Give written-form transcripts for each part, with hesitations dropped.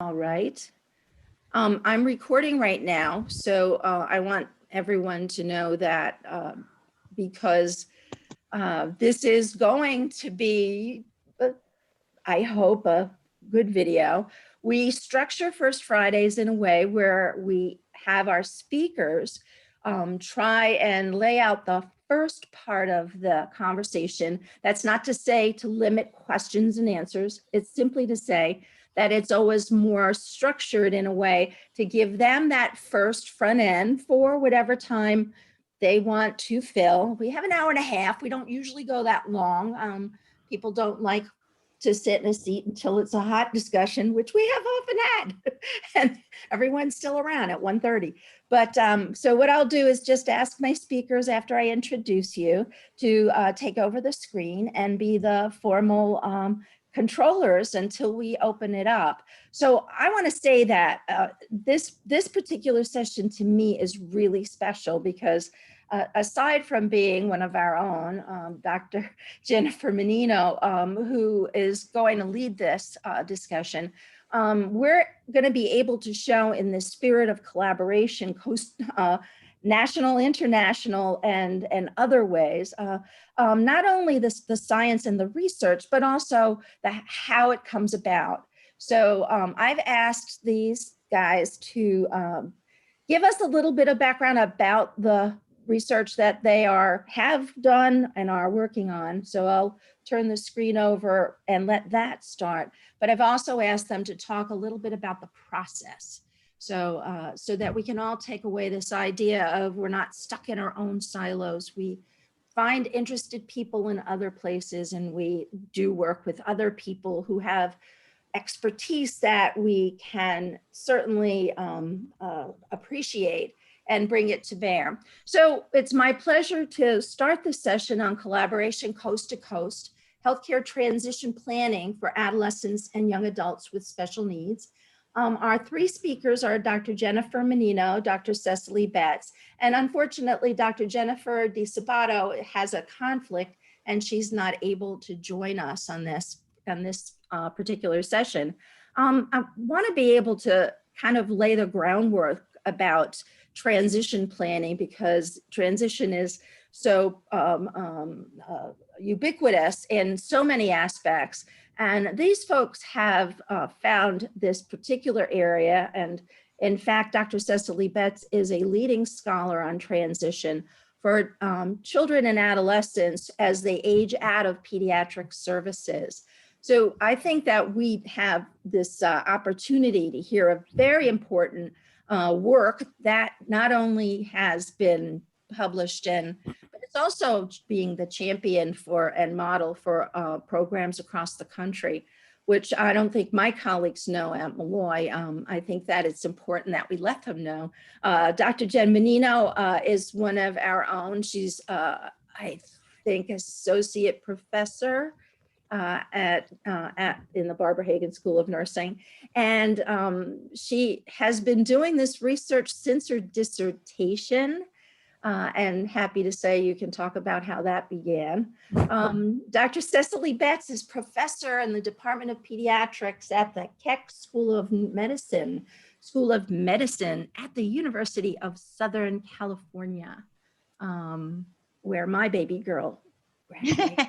All right. I'm recording right now, so I want everyone to know that because this is going to be, I hope, a good video. We structure First Fridays in a way where we have our speakers try and lay out the first part of the conversation. That's not to say to limit questions and answers. It's simply to say that it's always more structured in a way to give them that first front end for whatever time they want to fill. We have an hour and a half. We don't usually go that long. People don't like to sit in a seat until it's a hot discussion, which we have often had, and everyone's still around at 1:30. But so what I'll do is just ask my speakers after I introduce you to take over the screen and be the formal controllers until we open it up. So I want to say that this particular session to me is really special because aside from being one of our own, Dr. Jennifer Menino, who is going to lead this discussion, we're going to be able to show in the spirit of collaboration, national, international, and other ways, not only the science and the research, but also how it comes about. So I've asked these guys to give us a little bit of background about the research that they have done and are working on. So I'll turn the screen over and let that start. But I've also asked them to talk a little bit about the process. So, so that we can all take away this idea of we're not stuck in our own silos. We find interested people in other places, and we do work with other people who have expertise that we can certainly appreciate and bring it to bear. So it's my pleasure to start the session on collaboration coast to coast, healthcare transition planning for adolescents and young adults with special needs. Our three speakers are Dr. Jennifer Menino, Dr. Cecily Betz, and unfortunately, Dr. Jennifer Disabato has a conflict and she's not able to join us on this particular session. I want to be able to kind of lay the groundwork about transition planning because transition is so ubiquitous in so many aspects. And these folks have found this particular area. And in fact, Dr. Cecily Betz is a leading scholar on transition for children and adolescents as they age out of pediatric services. So I think that we have this opportunity to hear a very important work that not only has been published but it's also being the champion for and model for programs across the country, which I don't think my colleagues know at Molloy. I think that it's important that we let them know. Dr. Jen Menino is one of our own. She's, I think, associate professor in the Barbara Hagan School of Nursing. And she has been doing this research since her dissertation. And happy to say you can talk about how that began. Dr. Cecily Betz is professor in the Department of Pediatrics at the Keck School of Medicine at the University of Southern California, where my baby girl graduated.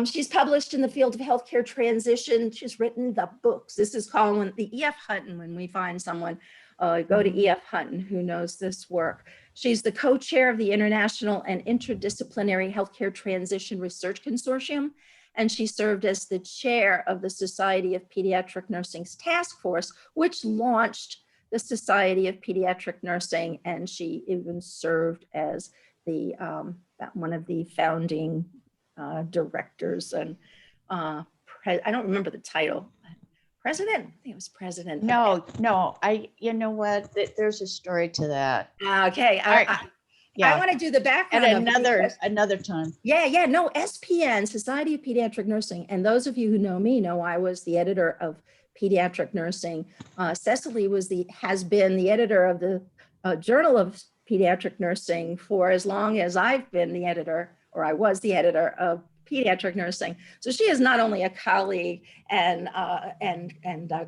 She's published in the field of healthcare transition. She's written the books. This is called the E.F. Hutton. When we find someone, go to E.F. Hutton who knows this work. She's the co-chair of the International and Interdisciplinary Healthcare Transition Research Consortium, and she served as the chair of the Society of Pediatric Nursing's task force, which launched the Society of Pediatric Nursing, and she even served as the one of the founding directors and I don't remember the title. President? I think it was president. No, you know what? There's a story to that. Okay. I want to do the background. At another time. Yeah. No, SPN, Society of Pediatric Nursing. And those of you who know me know I was the editor of Pediatric Nursing. Cecily has been the editor of the Journal of Pediatric Nursing for as long as I've been the editor, or I was the editor of pediatric nursing. So she is not only a colleague and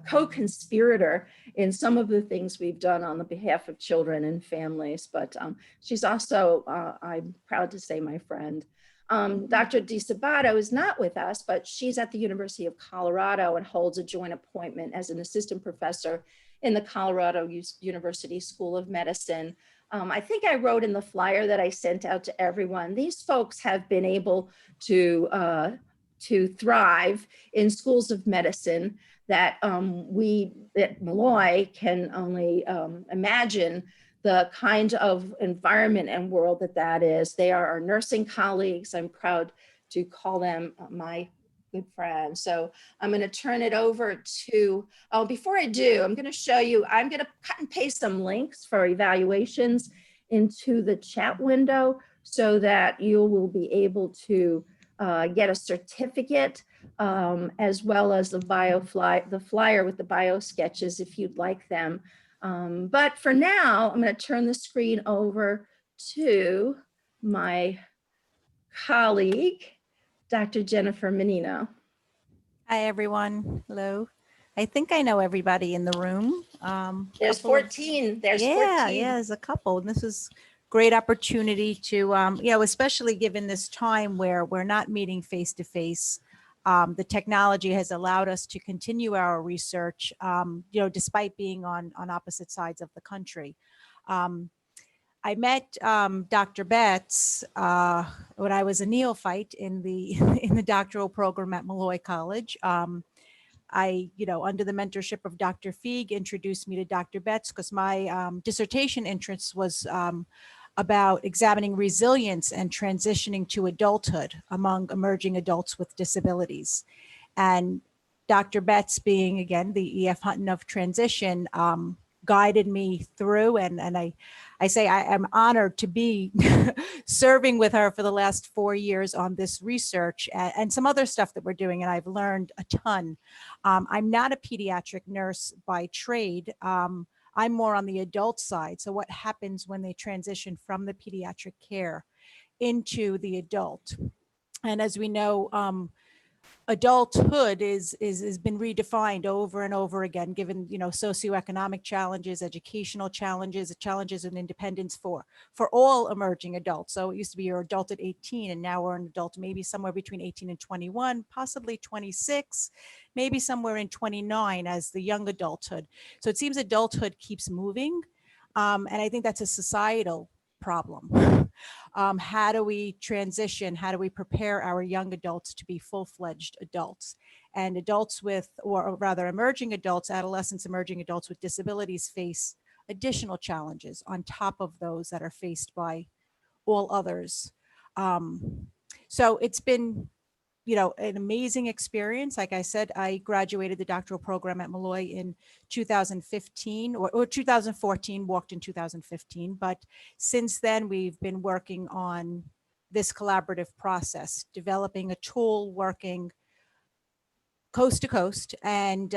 co-conspirator in some of the things we've done on the behalf of children and families, but she's also, I'm proud to say, my friend. Dr. Disabato is not with us, but she's at the University of Colorado and holds a joint appointment as an assistant professor in the Colorado University School of Medicine. I think I wrote in the flyer that I sent out to everyone, these folks have been able to thrive in schools of medicine that we at Molloy can only imagine the kind of environment and world that is. They are our nursing colleagues. I'm proud to call them my good friends. So I'm going to turn it over to, oh, before I do, I'm going to show you, I'm going to cut and paste some links for evaluations into the chat window so that you will be able to get a certificate as well as the flyer with the bio sketches if you'd like them. But for now, I'm going to turn the screen over to my colleague, Dr. Jennifer Menino. Hi, everyone. Hello. I think I know everybody in the room. There's 14. There's 14. Yeah, there's a couple. And this is great opportunity to, especially given this time where we're not meeting face to face. The technology has allowed us to continue our research, despite being on opposite sides of the country. I met Dr. Betz when I was a neophyte in the doctoral program at Molloy College. Under the mentorship of Dr. Feig, introduced me to Dr. Betz because my dissertation interest was about examining resilience and transitioning to adulthood among emerging adults with disabilities. And Dr. Betz, being again the E.F. Hutton of transition, guided me through, and I say I am honored to be serving with her for the last 4 years on this research and some other stuff that we're doing, and I've learned a ton. I'm not a pediatric nurse by trade. I'm more on the adult side. So what happens when they transition from the pediatric care into the adult? And as we know, adulthood has been redefined over and over again, given socioeconomic challenges, educational challenges, challenges in independence for all emerging adults. So it used to be you're adult at 18, and now we're an adult maybe somewhere between 18 and 21, possibly 26, maybe somewhere in 29 as the young adulthood. So it seems adulthood keeps moving, and I think that's a societal problem. How do we transition? How do we prepare our young adults to be full-fledged adults? And adults with, or rather emerging adults, adolescents, emerging adults with disabilities face additional challenges on top of those that are faced by all others. So it's been, an amazing experience. Like I said, I graduated the doctoral program at Molloy in 2015 or 2014, walked in 2015. But since then, we've been working on this collaborative process, developing a tool, working coast to coast. And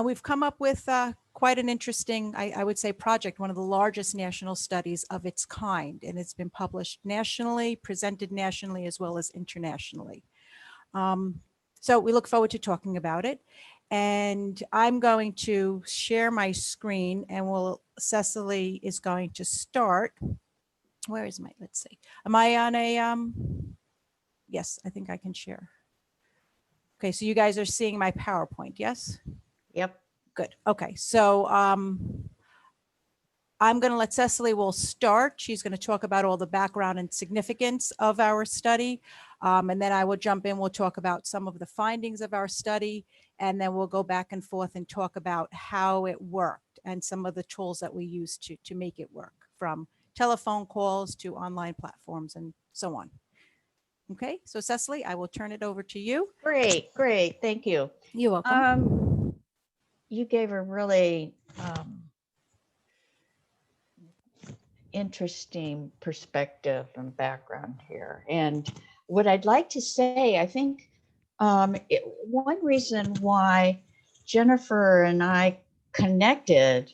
we've come up with quite an interesting, I would say, project, one of the largest national studies of its kind. And it's been published nationally, presented nationally, as well as internationally. So we look forward to talking about it, and I'm going to share my screen, and Cecily is going to start. Where is let's see. Am I on a, yes, I think I can share. Okay, so you guys are seeing my PowerPoint, yes? Yep. Good, okay, so I'm going to let Cecily will start. She's going to talk about all the background and significance of our study. And then I will jump in. We'll talk about some of the findings of our study, and then we'll go back and forth and talk about how it worked and some of the tools that we use to make it work, from telephone calls to online platforms and so on. Okay, so Cecily, I will turn it over to you. Great. Thank you. You're welcome. You gave a really interesting perspective and background here. And what I'd like to say, I think one reason why Jennifer and I connected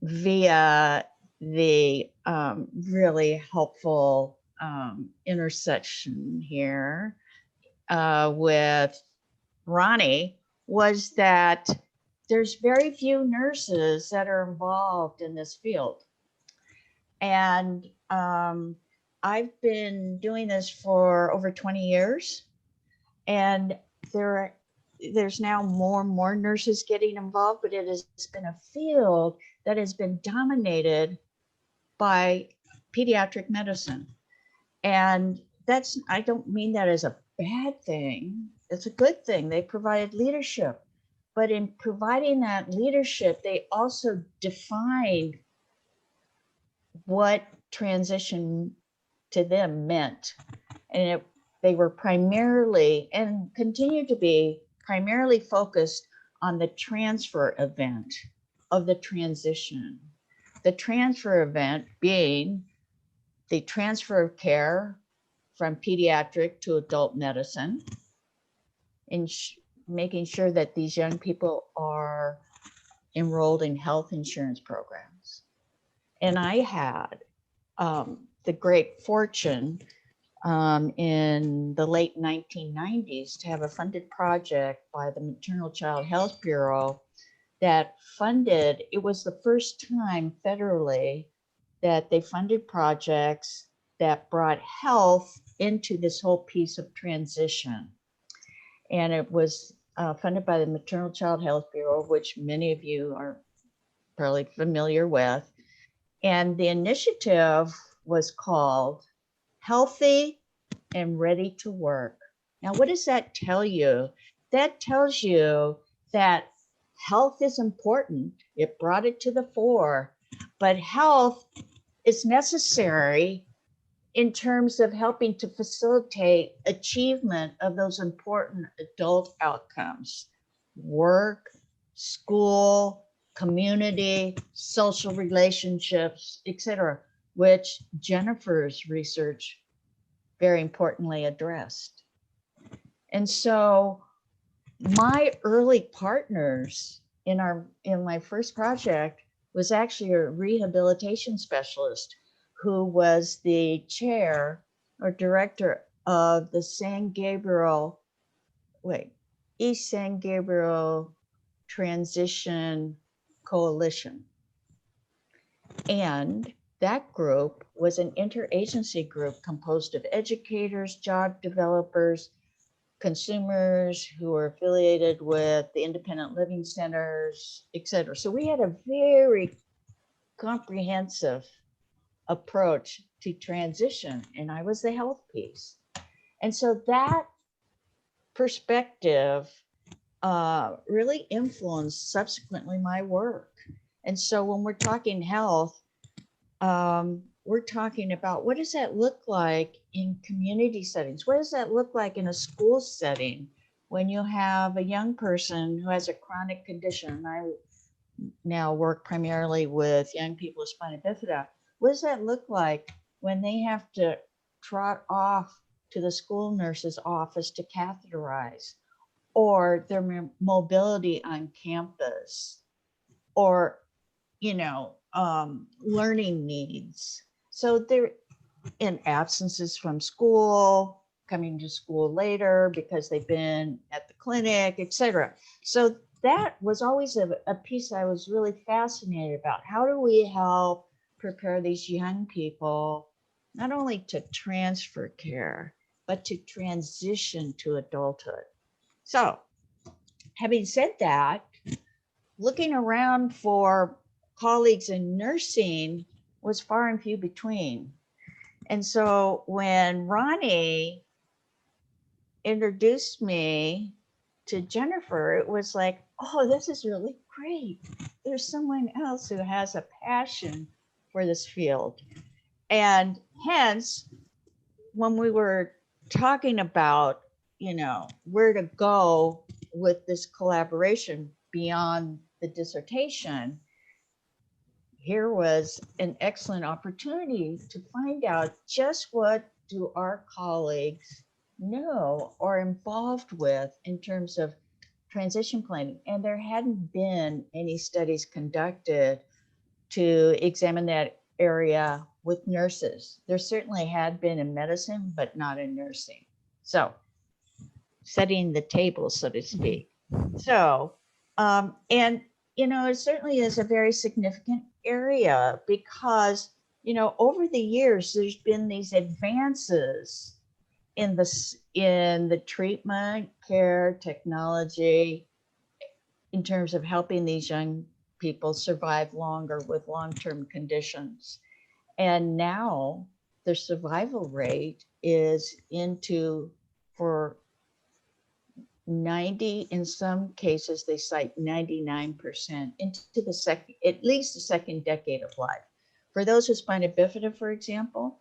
via the really helpful intersection here with Ronnie was that there's very few nurses that are involved in this field. And I've been doing this for over 20 years. And there's now more and more nurses getting involved, but it has been a field that has been dominated by pediatric medicine. And I don't mean that as a bad thing. It's a good thing. They provided leadership. But in providing that leadership, they also defined what transition to them meant. And they were primarily, and continue to be, primarily focused on the transfer event of the transition. The transfer event being the transfer of care from pediatric to adult medicine, and making sure that these young people are enrolled in health insurance programs. And I had the great fortune in the late 1990s to have a funded project by the Maternal Child Health Bureau that funded, it was the first time federally that they funded projects that brought health into this whole piece of transition. And it was funded by the Maternal Child Health Bureau, which many of you are probably familiar with. And the initiative was called Healthy and Ready to Work. Now, what does that tell you? That tells you that health is important. It brought it to the fore, but health is necessary in terms of helping to facilitate achievement of those important adult outcomes: work, school, community, social relationships, etc., which Jennifer's research very importantly addressed. And so my early partners in my first project was actually a rehabilitation specialist who was the chair or director of the East San Gabriel Transition Coalition. And that group was an interagency group composed of educators, job developers, consumers who were affiliated with the independent living centers, et cetera. So we had a very comprehensive approach to transition, and I was the health piece. And so that perspective really influenced subsequently my work. And so when we're talking health, we're talking about what does that look like in community settings? What does that look like in a school setting when you have a young person who has a chronic condition? I now work primarily with young people with Spina Bifida. What does that look like when they have to trot off to the school nurse's office to catheterize, or their mobility on campus, or, learning needs? So they're in absences from school, coming to school later because they've been at the clinic, etc. So that was always a piece I was really fascinated about. How do we help prepare these young people not only to transfer care, but to transition to adulthood? So having said that, looking around for colleagues in nursing was far and few between. And so when Ronnie introduced me to Jennifer, it was like, oh, this is really great. There's someone else who has a passion for this field. And hence, when we were talking about, where to go with this collaboration beyond the dissertation, here was an excellent opportunity to find out just what do our colleagues know or involved with in terms of transition planning. And there hadn't been any studies conducted to examine that area with nurses. There certainly had been in medicine, but not in nursing. So setting the table, so to speak. So, and, you know, it certainly is a very significant area because, you know, over the years, there's been these advances in the treatment, care, technology, in terms of helping these young people survive longer with long-term conditions. And now the survival rate is for 90, in some cases, they cite 99% into at least the second decade of life. For those with Spina Bifida, for example,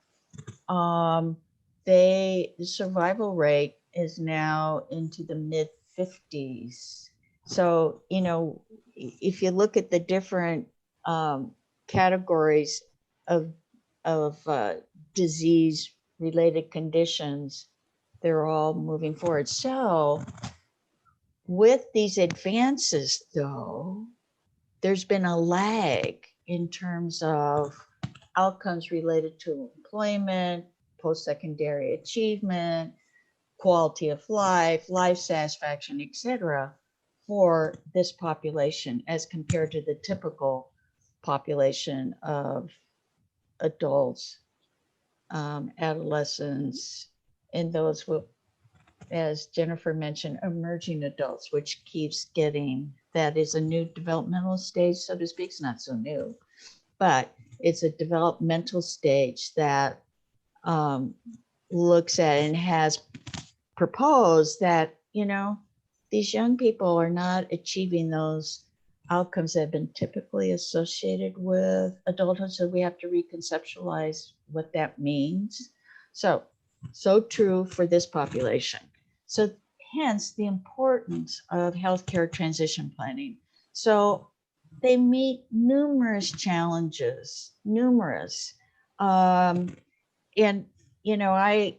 the survival rate is now into the mid 50s. So, you know, if you look at the different categories of disease related conditions, they're all moving forward. So with these advances, though, there's been a lag in terms of outcomes related to employment, post-secondary achievement, quality of life, life satisfaction, etc., for this population as compared to the typical population of adults, adolescents, and those with, as Jennifer mentioned, emerging adults, which keeps getting, that is a new developmental stage, so to speak. It's not so new, but it's a developmental stage that looks at and has proposed that, you know, these young people are not achieving those outcomes that have been typically associated with adulthood. So we have to reconceptualize what that means. So true for this population. So hence the importance of healthcare transition planning. So they meet numerous challenges, and, you know, I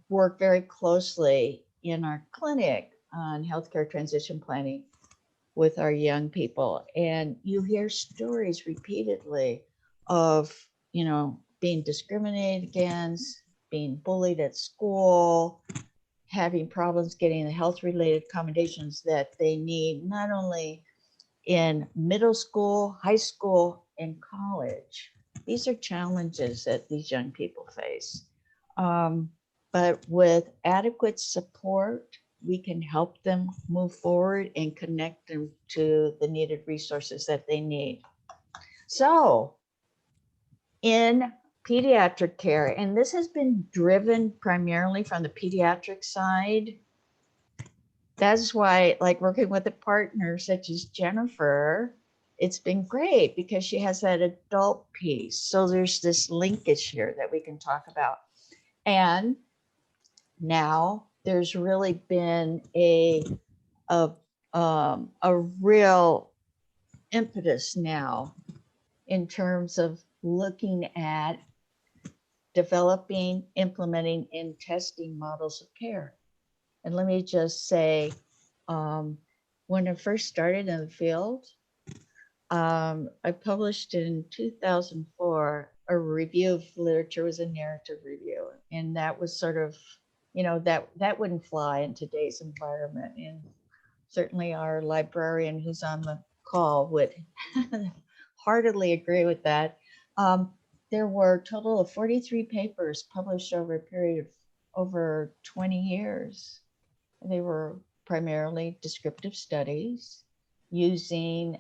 work very closely in our clinic on healthcare transition planning with our young people. And you hear stories repeatedly of, you know, being discriminated against, being bullied at school, having problems getting the health related accommodations that they need, not only in middle school, high school, and college. These are challenges that these young people face. But with adequate support, we can help them move forward and connect them to the needed resources that they need. So in pediatric care, and this has been driven primarily from the pediatric side. That's why, like, working with a partner such as Jennifer, it's been great because she has that adult piece. So there's this linkage here that we can talk about. And now there's really been a real impetus now in terms of looking at developing, implementing, and testing models of care. And let me just say, when I first started in the field, I published in 2004 a review of literature, was a narrative review, and that was sort of, you know, that wouldn't fly in today's environment. And certainly our librarian who's on the call would heartily agree with that. There were a total of 43 papers published over a period of over 20 years. They were primarily descriptive studies using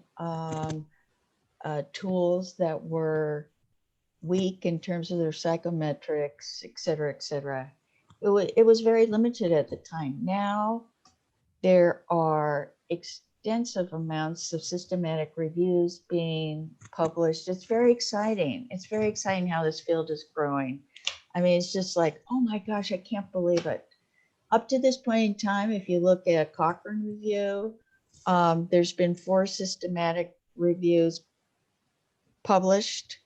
tools that were weak in terms of their psychometrics, et cetera, et cetera. It was very limited at the time. Now there are extensive amounts of systematic reviews being published. It's very exciting. It's very exciting how this field is growing. I mean, it's just like, oh my gosh, I can't believe it. Up to this point in time, if you look at a Cochrane review, there's been 4 systematic reviews published.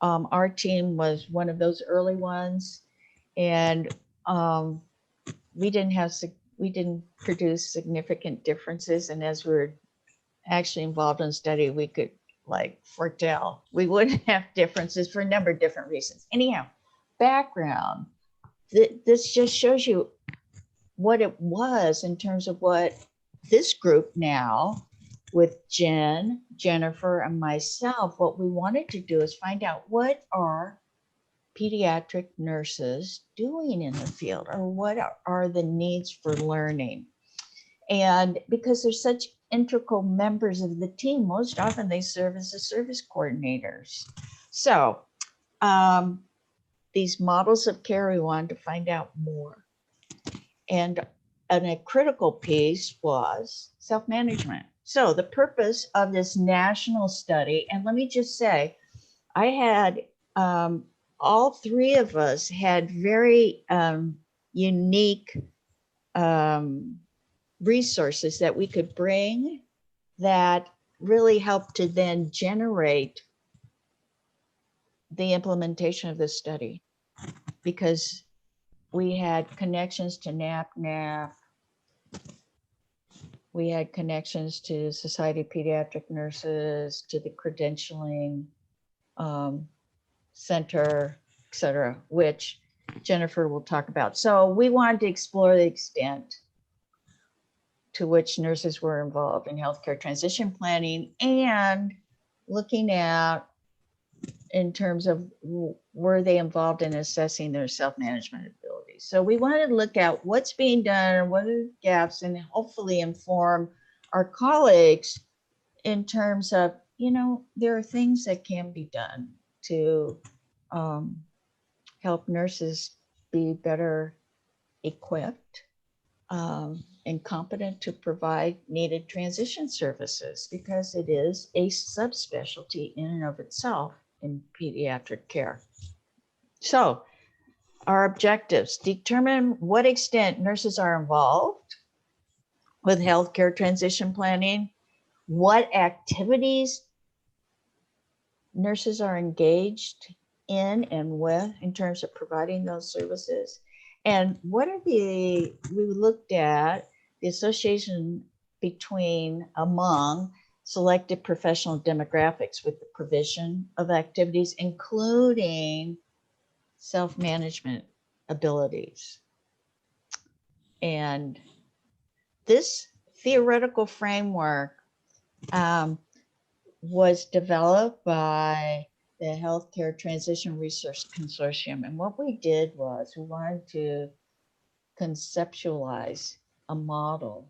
Our team was one of those early ones, and we didn't produce significant differences. And as we were actually involved in the study, we could like Fortel. We wouldn't have differences for a number of different reasons. Anyhow, background. This just shows you what it was in terms of what this group now with Jennifer, and myself, what we wanted to do is find out what are pediatric nurses doing in the field, or what are the needs for learning. And because they're such integral members of the team, most often they serve as the service coordinators. So these models of care, we wanted to find out more. And a critical piece was self-management. So the purpose of this national study, and let me just say, I had all three of us had very unique resources that we could bring that really helped to then generate the implementation of this study, because we had connections to NAP. We had connections to Society of Pediatric Nurses, to the credentialing center, et cetera, which Jennifer will talk about. So we wanted to explore the extent to which nurses were involved in healthcare transition planning, and looking at in terms of were they involved in assessing their self-management abilities. So we wanted to look at what's being done and what are the gaps, and hopefully inform our colleagues in terms of, you know, there are things that can be done to help nurses be better equipped and competent to provide needed transition services, because it is a subspecialty in and of itself in pediatric care. So our objectives: determine what extent nurses are involved with healthcare transition planning, what activities nurses are engaged in and with in terms of providing those services, and what are we looked at the association among selected professional demographics with the provision of activities, including self-management abilities. And this theoretical framework was developed by the Healthcare Transition Research Consortium. And what we did was we wanted to conceptualize a model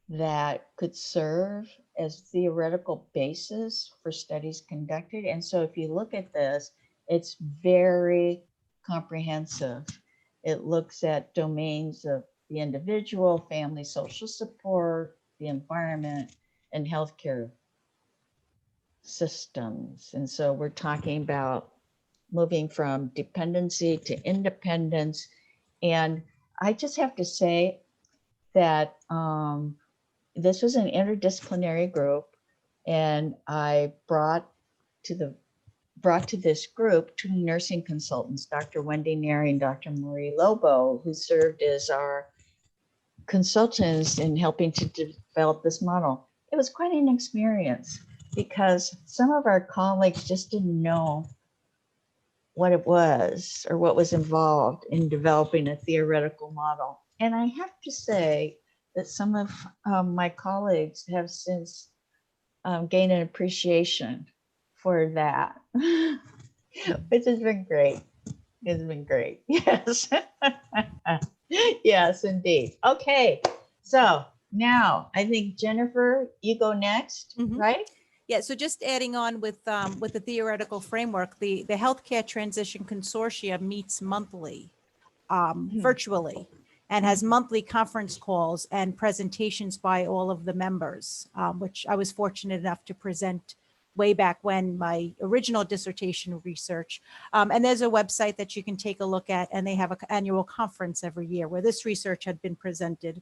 that could serve as theoretical basis for studies conducted. And so if you look at this, it's very comprehensive. It looks at domains of the individual, family, social support, the environment, and healthcare systems. And so we're talking about moving from dependency to independence. And I just have to say that this was an interdisciplinary group, and I brought to this group two nursing consultants, Dr. Wendy Neri and Dr. Marie Lobo, who served as our consultants in helping to develop this model. It was quite an experience because some of our colleagues just didn't know what it was or what was involved in developing a theoretical model. And I have to say that some of my colleagues have since gained an appreciation for that, which has been great. It's been great. Yes. Yes, indeed. Okay. So now I think Jennifer, you go next, right? Yeah, so just adding on with the theoretical framework, the Healthcare Transition Consortium meets monthly, virtually, and has monthly conference calls and presentations by all of the members, which I was fortunate enough to present way back when, my original dissertation research. And there's a website that you can take a look at, and they have an annual conference every year where this research had been presented,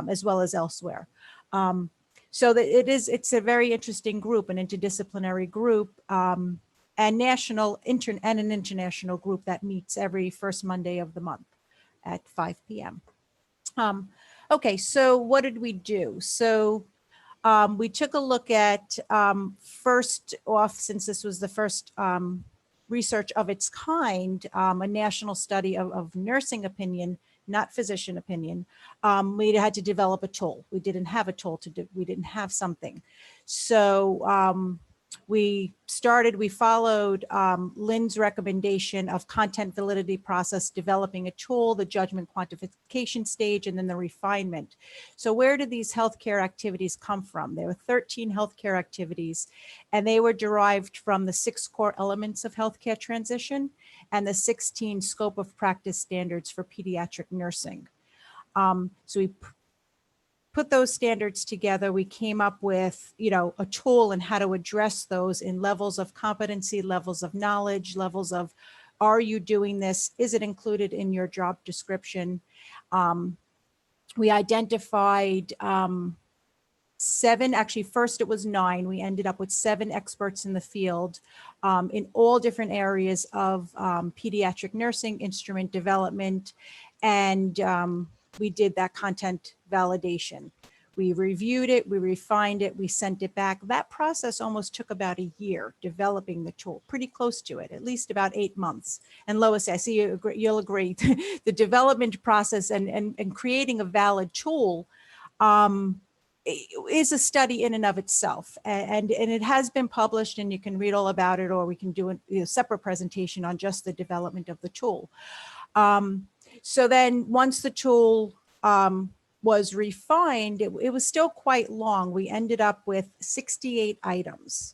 as well as elsewhere. So that it's a very interesting group, an interdisciplinary group, and an international group that meets every first Monday of the month at 5 p.m. Okay, so what did we do? So We took a look at, first off, since this was the first research of its kind, a national study of nursing opinion, not physician opinion. We had to develop a tool. We didn't have a tool to do, we didn't have something. So we followed Lynn's recommendation of content validity process, developing a tool, the judgment quantification stage, and then the refinement. So where did these healthcare activities come from? There were 13 healthcare activities, and they were derived from the 6 core elements of healthcare transition and the 16 scope of practice standards for pediatric nursing. So we put those standards together. We came up with, a tool and how to address those in levels of competency, levels of knowledge, levels of, are you doing this? Is it included in your job description? We identified 7, actually first it was 9. We ended up with 7 experts in the field in all different areas of pediatric nursing, instrument development, and we did that content validation. We reviewed it, we refined it, we sent it back. That process almost took about a year developing the tool, pretty close to it, at least about 8 months. And Lois, I see you'll agree, the development process and creating a valid tool is a study in and of itself. And it has been published, and you can read all about it, or we can do a separate presentation on just the development of the tool. So then once the tool was refined, it was still quite long. We ended up with 68 items.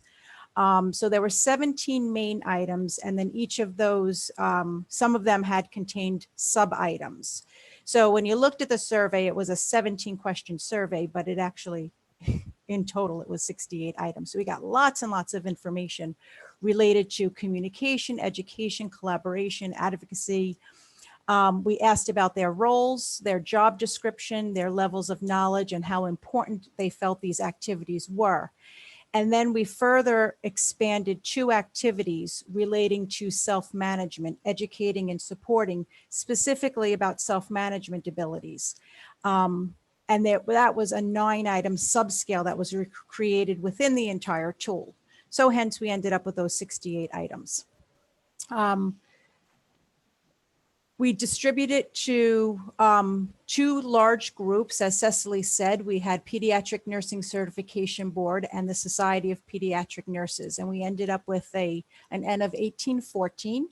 So there were 17 main items, and then each of those, some of them had contained sub-items. So when you looked at the survey, it was a 17-question survey, but it actually, in total, it was 68 items. So we got lots and lots of information related to communication, education, collaboration, advocacy. We asked about their roles, their job description, their levels of knowledge, and how important they felt these activities were. And then we further expanded 2 activities relating to self-management, educating and supporting, specifically about self-management abilities. And that was a 9-item subscale that was created within the entire tool. So hence we ended up with those 68 items. We distributed it to 2 large groups. As Cecily said, we had Pediatric Nursing Certification Board and the Society of Pediatric Nurses. And we ended up with an N of 1814.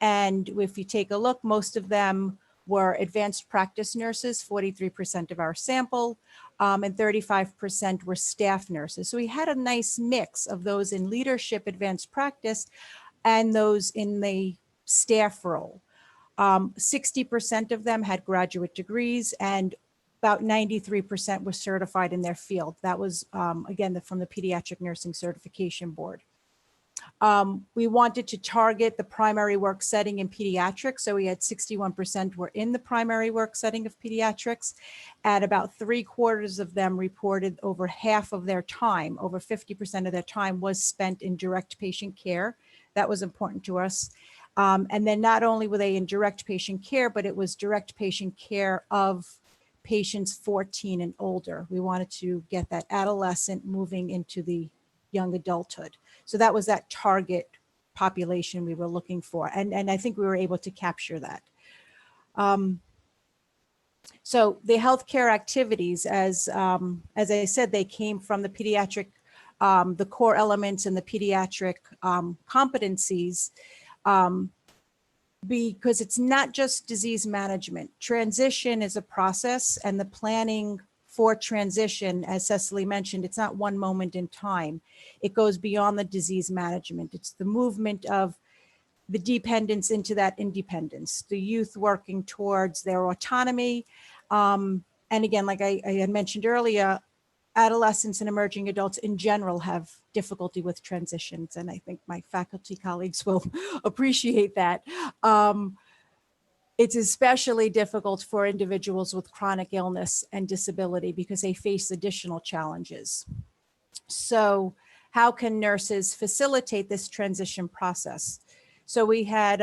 And if you take a look, most of them were advanced practice nurses, 43% of our sample, and 35% were staff nurses. So we had a nice mix of those in leadership, advanced practice, and those in the staff role. 60% of them had graduate degrees, and about 93% were certified in their field. That was, again, from the Pediatric Nursing Certification Board. We wanted to target the primary work setting in pediatrics. So we had 61% were in the primary work setting of pediatrics, and about 3/4 of them reported over half of their time, over 50% of their time was spent in direct patient care. That was important to us. And then not only were they in direct patient care, but it was direct patient care of patients 14 and older. We wanted to get that adolescent moving into the young adulthood. So that was that target population we were looking for. And I think we were able to capture that. So the healthcare activities, as I said, they came from the pediatric, the core elements and the pediatric competencies. Because it's not just disease management. Transition is a process, and the planning for transition, as Cecily mentioned, it's not one moment in time. It goes beyond the disease management. It's the movement of the dependence into that independence, the youth working towards their autonomy. And again, like I had mentioned earlier, adolescents and emerging adults in general have difficulty with transitions, and I think my faculty colleagues will appreciate that. It's especially difficult for individuals with chronic illness and disability because they face additional challenges. So how can nurses facilitate this transition process? So we had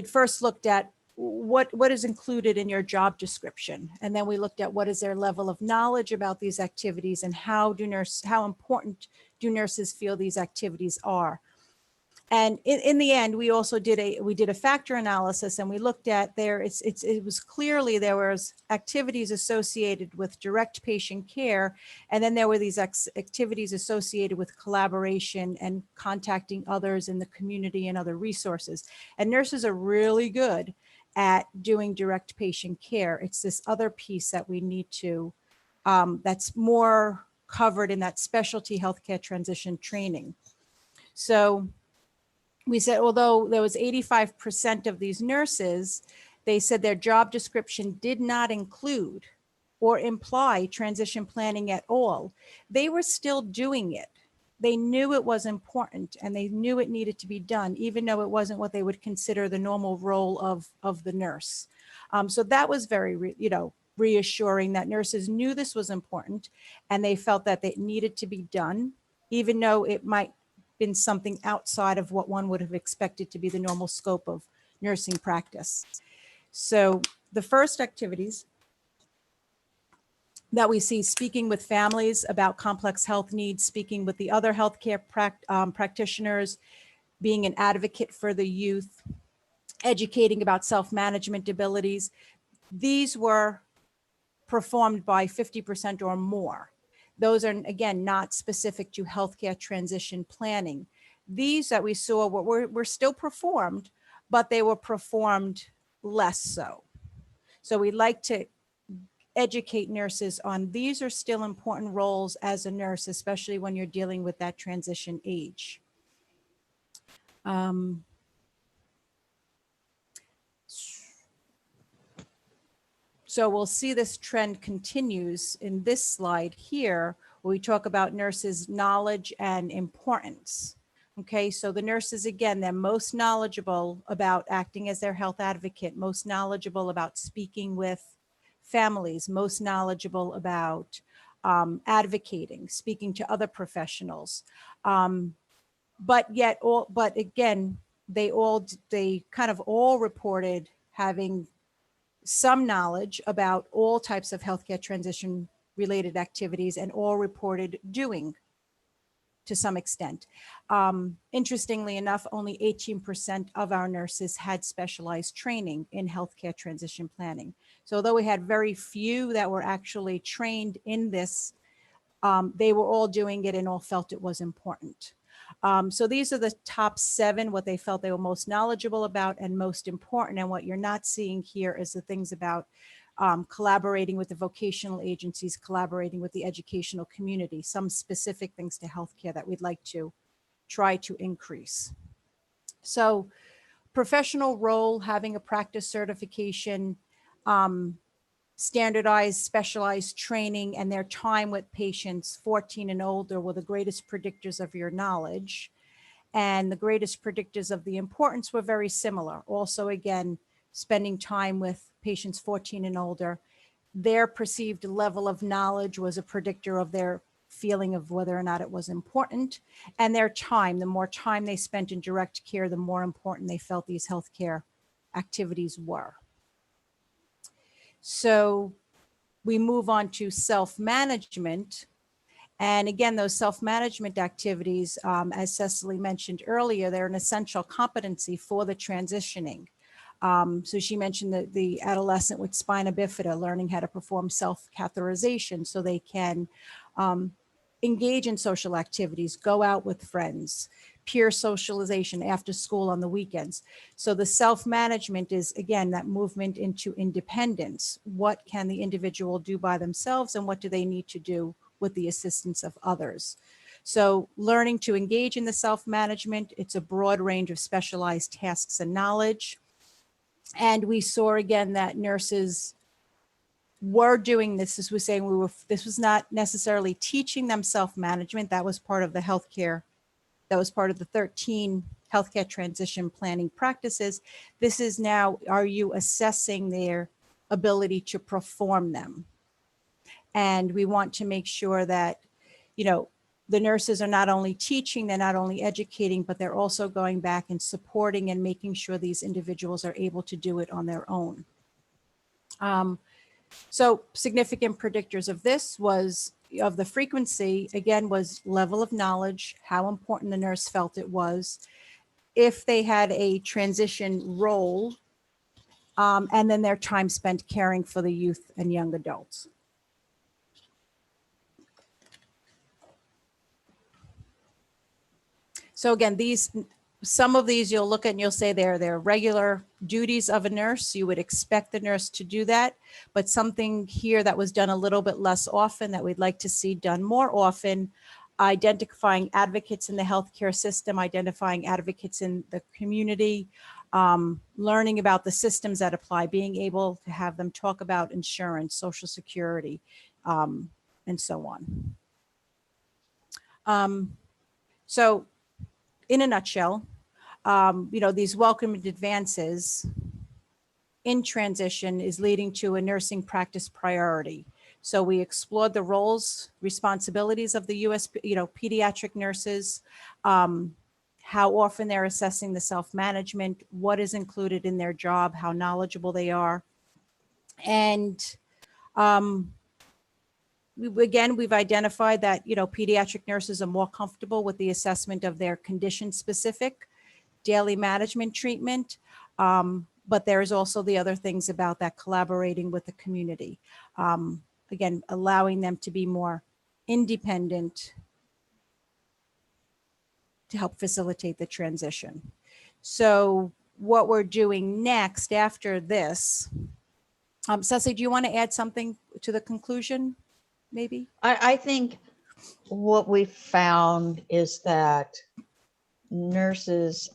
first looked at what is included in your job description? And then we looked at what is their level of knowledge about these activities and how important do nurses feel these activities are? And in the end, we also did a factor analysis, and we looked at it was clearly there was activities associated with direct patient care, and then there were these activities associated with collaboration and contacting others in the community and other resources. And nurses are really good at doing direct patient care. It's this other piece that we need to, that's more covered in that specialty healthcare transition training. So we said, although there was 85% of these nurses, they said their job description did not include or imply transition planning at all. They were still doing it. They knew it was important and they knew it needed to be done, even though it wasn't what they would consider the normal role of the nurse. So that was very, reassuring that nurses knew this was important and they felt that it needed to be done, even though it might been something outside of what one would have expected to be the normal scope of nursing practice. So the first activities that we see: speaking with families about complex health needs, speaking with the other healthcare practitioners, being an advocate for the youth, educating about self-management abilities. These were performed by 50% or more. Those are, again, not specific to healthcare transition planning. These that we saw were still performed, but they were performed less so. So we'd like to educate nurses on these are still important roles as a nurse, especially when you're dealing with that transition age. So we'll see this trend continues in this slide here, where we talk about nurses' knowledge and importance. Okay, so the nurses, again, they're most knowledgeable about acting as their health advocate, most knowledgeable about speaking with families, most knowledgeable about advocating, speaking to other professionals. But again, they kind of all reported having some knowledge about all types of healthcare transition related activities and all reported doing to some extent. Interestingly enough, only 18% of our nurses had specialized training in healthcare transition planning. So although we had very few that were actually trained in this, they were all doing it and all felt it was important. So these are the top 7, what they felt they were most knowledgeable about and most important. And what you're not seeing here is the things about collaborating with the vocational agencies, collaborating with the educational community, some specific things to healthcare that we'd like to try to increase. So professional role, having a practice certification, standardized, specialized training, and their time with patients 14 and older were the greatest predictors of your knowledge. And the greatest predictors of the importance were very similar. Also, again, spending time with patients 14 and older, their perceived level of knowledge was a predictor of their feeling of whether or not it was important. And their time, the more time they spent in direct care, the more important they felt these healthcare activities were. So we move on to self-management. And again, those self-management activities, as Cecily mentioned earlier, they're an essential competency for the transitioning. So she mentioned the adolescent with Spina Bifida learning how to perform self-catheterization so they can engage in social activities, go out with friends, peer socialization after school on the weekends. So the self-management is, again, that movement into independence. What can the individual do by themselves and what do they need to do with the assistance of others? So learning to engage in the self-management, it's a broad range of specialized tasks and knowledge. And we saw again that nurses were doing this, as we're saying, this was not necessarily teaching them self-management. That was part of the healthcare, that was part of the 13 healthcare transition planning practices. This is now, are you assessing their ability to perform them? And we want to make sure that, the nurses are not only teaching, they're not only educating, but they're also going back and supporting and making sure these individuals are able to do it on their own. So significant predictors of this was, of the frequency, again, was level of knowledge, how important the nurse felt it was, if they had a transition role, and then their time spent caring for the youth and young adults. So again, some of these you'll look at and you'll say they're regular duties of a nurse. You would expect the nurse to do that, but something here that was done a little bit less often that we'd like to see done more often, identifying advocates in the healthcare system, identifying advocates in the community, learning about the systems that apply, being able to have them talk about insurance, Social Security, and so on. So in a nutshell, these welcomed advances in transition is leading to a nursing practice priority. So we explored the roles, responsibilities of the U.S. Pediatric nurses, how often they're assessing the self-management, what is included in their job, how knowledgeable they are. And we've identified that, pediatric nurses are more comfortable with the assessment of their condition-specific daily management treatment. But there's also the other things about that collaborating with the community. Again, allowing them to be more independent to help facilitate the transition. So what we're doing next after this, Cecily, do you want to add something to the conclusion, maybe? I think what we found is that nurses,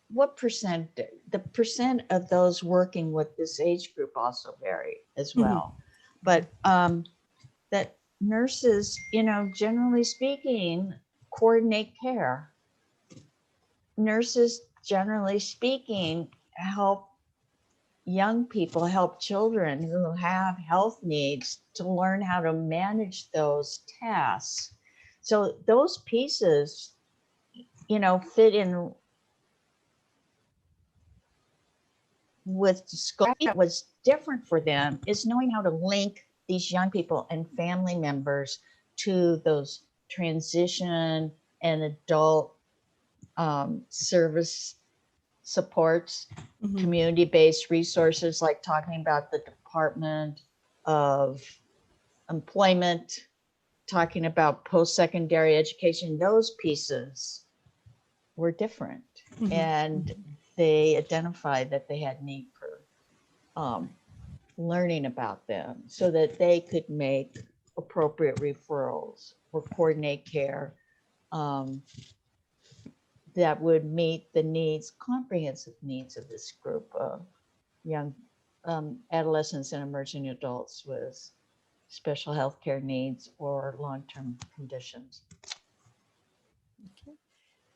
what percent, the percent of those working with this age group also vary as well. But that nurses, generally speaking, coordinate care. Nurses, generally speaking, help young people, help children who have health needs to learn how to manage those tasks. So those pieces, fit in with the scope. That was different for them is knowing how to link these young people and family members to those transition and adult service supports, community-based resources, like talking about the Department of Employment, talking about post-secondary education. Those pieces were different, and they identified that they had need for learning about them so that they could make appropriate referrals or coordinate care that would meet the needs, comprehensive needs of this group of young adolescents and emerging adults with special health care needs or long-term conditions. Okay.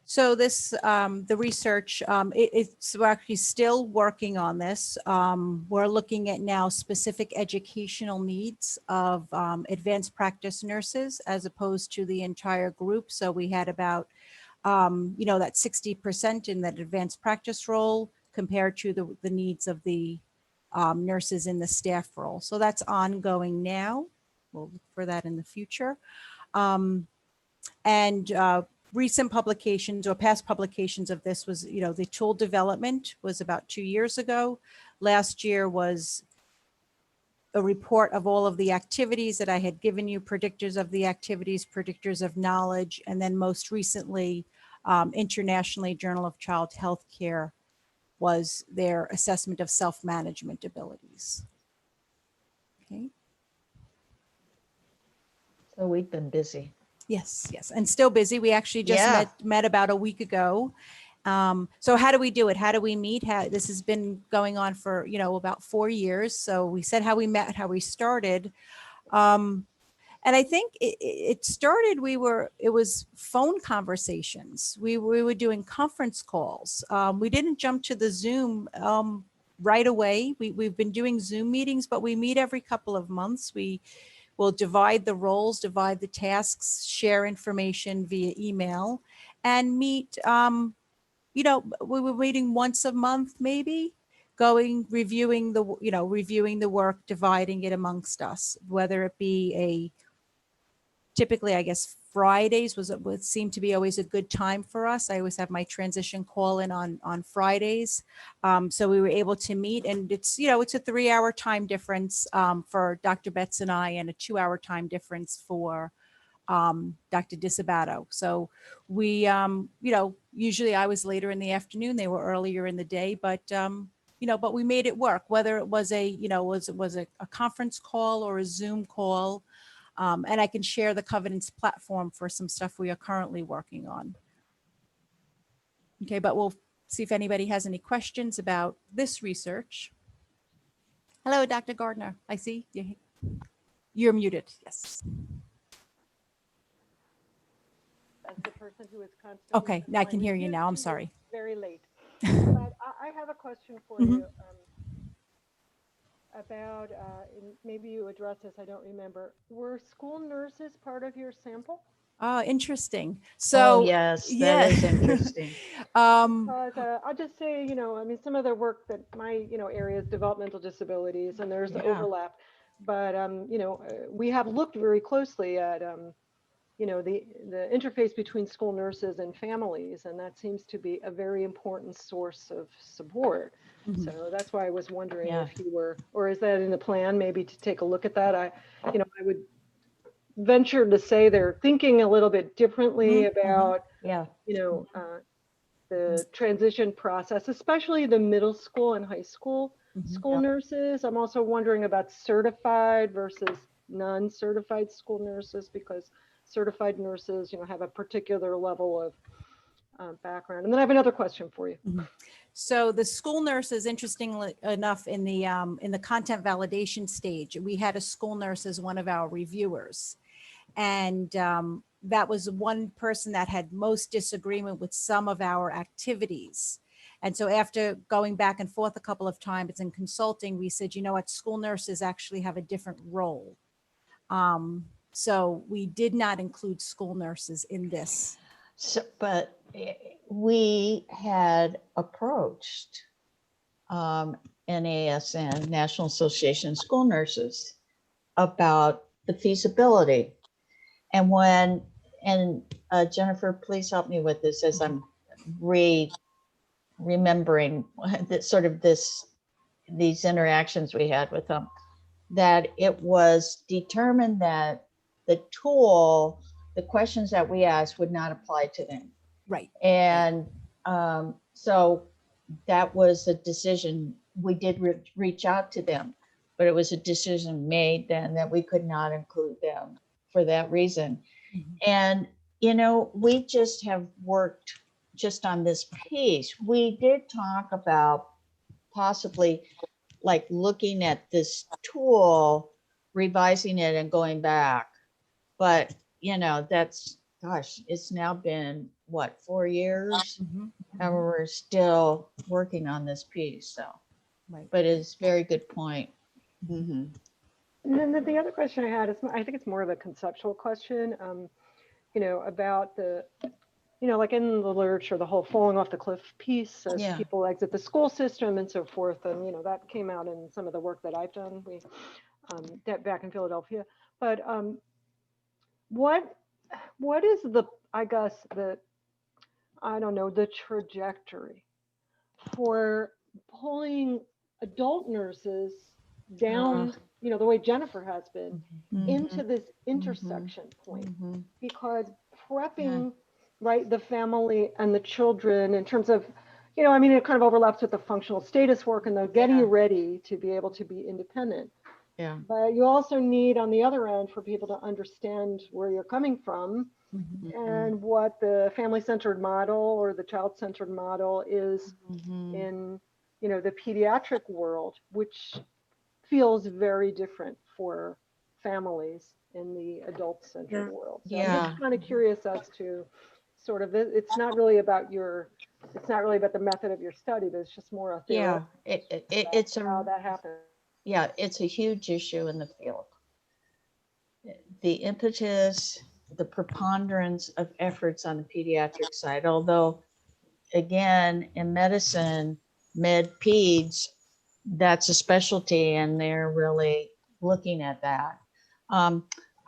So this, the research, we're actually still working on this. We're looking at now specific educational needs of advanced practice nurses as opposed to the entire group. So we had about that 60% in that advanced practice role compared to the needs of the nurses in the staff role. So that's ongoing now. We'll look for that in the future. Recent publications or past publications of this was, the tool development was about 2 years ago. Last year was a report of all of the activities that I had given you, predictors of the activities, predictors of knowledge, and then most recently, internationally, Journal of Child Healthcare was their assessment of self-management abilities. Okay. So we've been busy. Yes, and still busy. We actually just met about a week ago. So how do we do it? How do we meet? This has been going on for, about 4 years. So we said how we met, how we started. And I think it started, it was phone conversations. We were doing conference calls. We didn't jump to the Zoom right away. We've been doing Zoom meetings, but we meet every couple of months. We We'll divide the roles, divide the tasks, share information via email, and meet, we were meeting once a month, maybe, reviewing reviewing the work, dividing it amongst us, whether it be typically, I guess, Fridays would seem to be always a good time for us. I always have my transition call in on Fridays. So we were able to meet, and it's a 3-hour time difference for Dr. Betz and I, and a 2-hour time difference for Dr. Disabato. So we, usually I was later in the afternoon, they were earlier in the day, but but we made it work, whether it was a conference call or a Zoom call. And I can share the Covenants platform for some stuff we are currently working on. Okay, but we'll see if anybody has any questions about this research. Hello, Dr. Gardner. I see you're muted. Yes. As the person who is constantly. Okay, I can hear you now. I'm sorry. Very late. But I have a question for you about, and maybe you addressed this, I don't remember. Were school nurses part of your sample? Oh, interesting. So yes, that is interesting. Because I'll just say, some of the work that my, area is developmental disabilities, and there's overlap. But, we have looked very closely at, the interface between school nurses and families, and that seems to be a very important source of support. So that's why I was wondering if you were, or is that in the plan, maybe to take a look at that? I would venture to say they're thinking a little bit differently about, the transition process, especially the middle school and high school school nurses. I'm also wondering about certified versus non-certified school nurses, because certified nurses, have a particular level of background. And then I have another question for you. So the school nurses, interestingly enough, in the content validation stage, we had a school nurse as one of our reviewers. And that was one person that had most disagreement with some of our activities. And so after going back and forth a couple of times in consulting, we said, what, school nurses actually have a different role. So we did not include school nurses in this. So, but we had approached NASN, National Association of School Nurses, about the feasibility. And Jennifer, please help me with this as I'm remembering that these interactions we had with them, that it was determined that the tool, the questions that we asked would not apply to them. Right. And so that was a decision. We did reach out to them, but it was a decision made then that we could not include them for that reason. And, we just have worked just on this piece. We did talk about possibly like looking at this tool, revising it and going back. But, that's, gosh, it's now been what, 4 years? And we're still working on this piece. So, but it's a very good point. And then the other question I had is, I think it's more of a conceptual question, about the, like in the literature, the whole falling off the cliff piece as people exit the school system and so forth. And, that came out in some of the work that I've done back in Philadelphia. But what is the trajectory for pulling adult nurses down, the way Jennifer has been, into this intersection point, because prepping, right, the family and the children in terms of, it kind of overlaps with the functional status work and the getting ready to be able to be independent. But you also need, on the other end, for people to understand where you're coming from and what the family-centered model or the child-centered model is in, the pediatric world, which feels very different for families in the adult-centered world. So I'm just kind of curious as to sort of, it's not really about the method of your study, but it's just more a theory. It's how that happens. Yeah, it's a huge issue in the field. the impetus, the preponderance of efforts on the pediatric side, although again, in medicine, med peds, that's a specialty and they're really looking at that.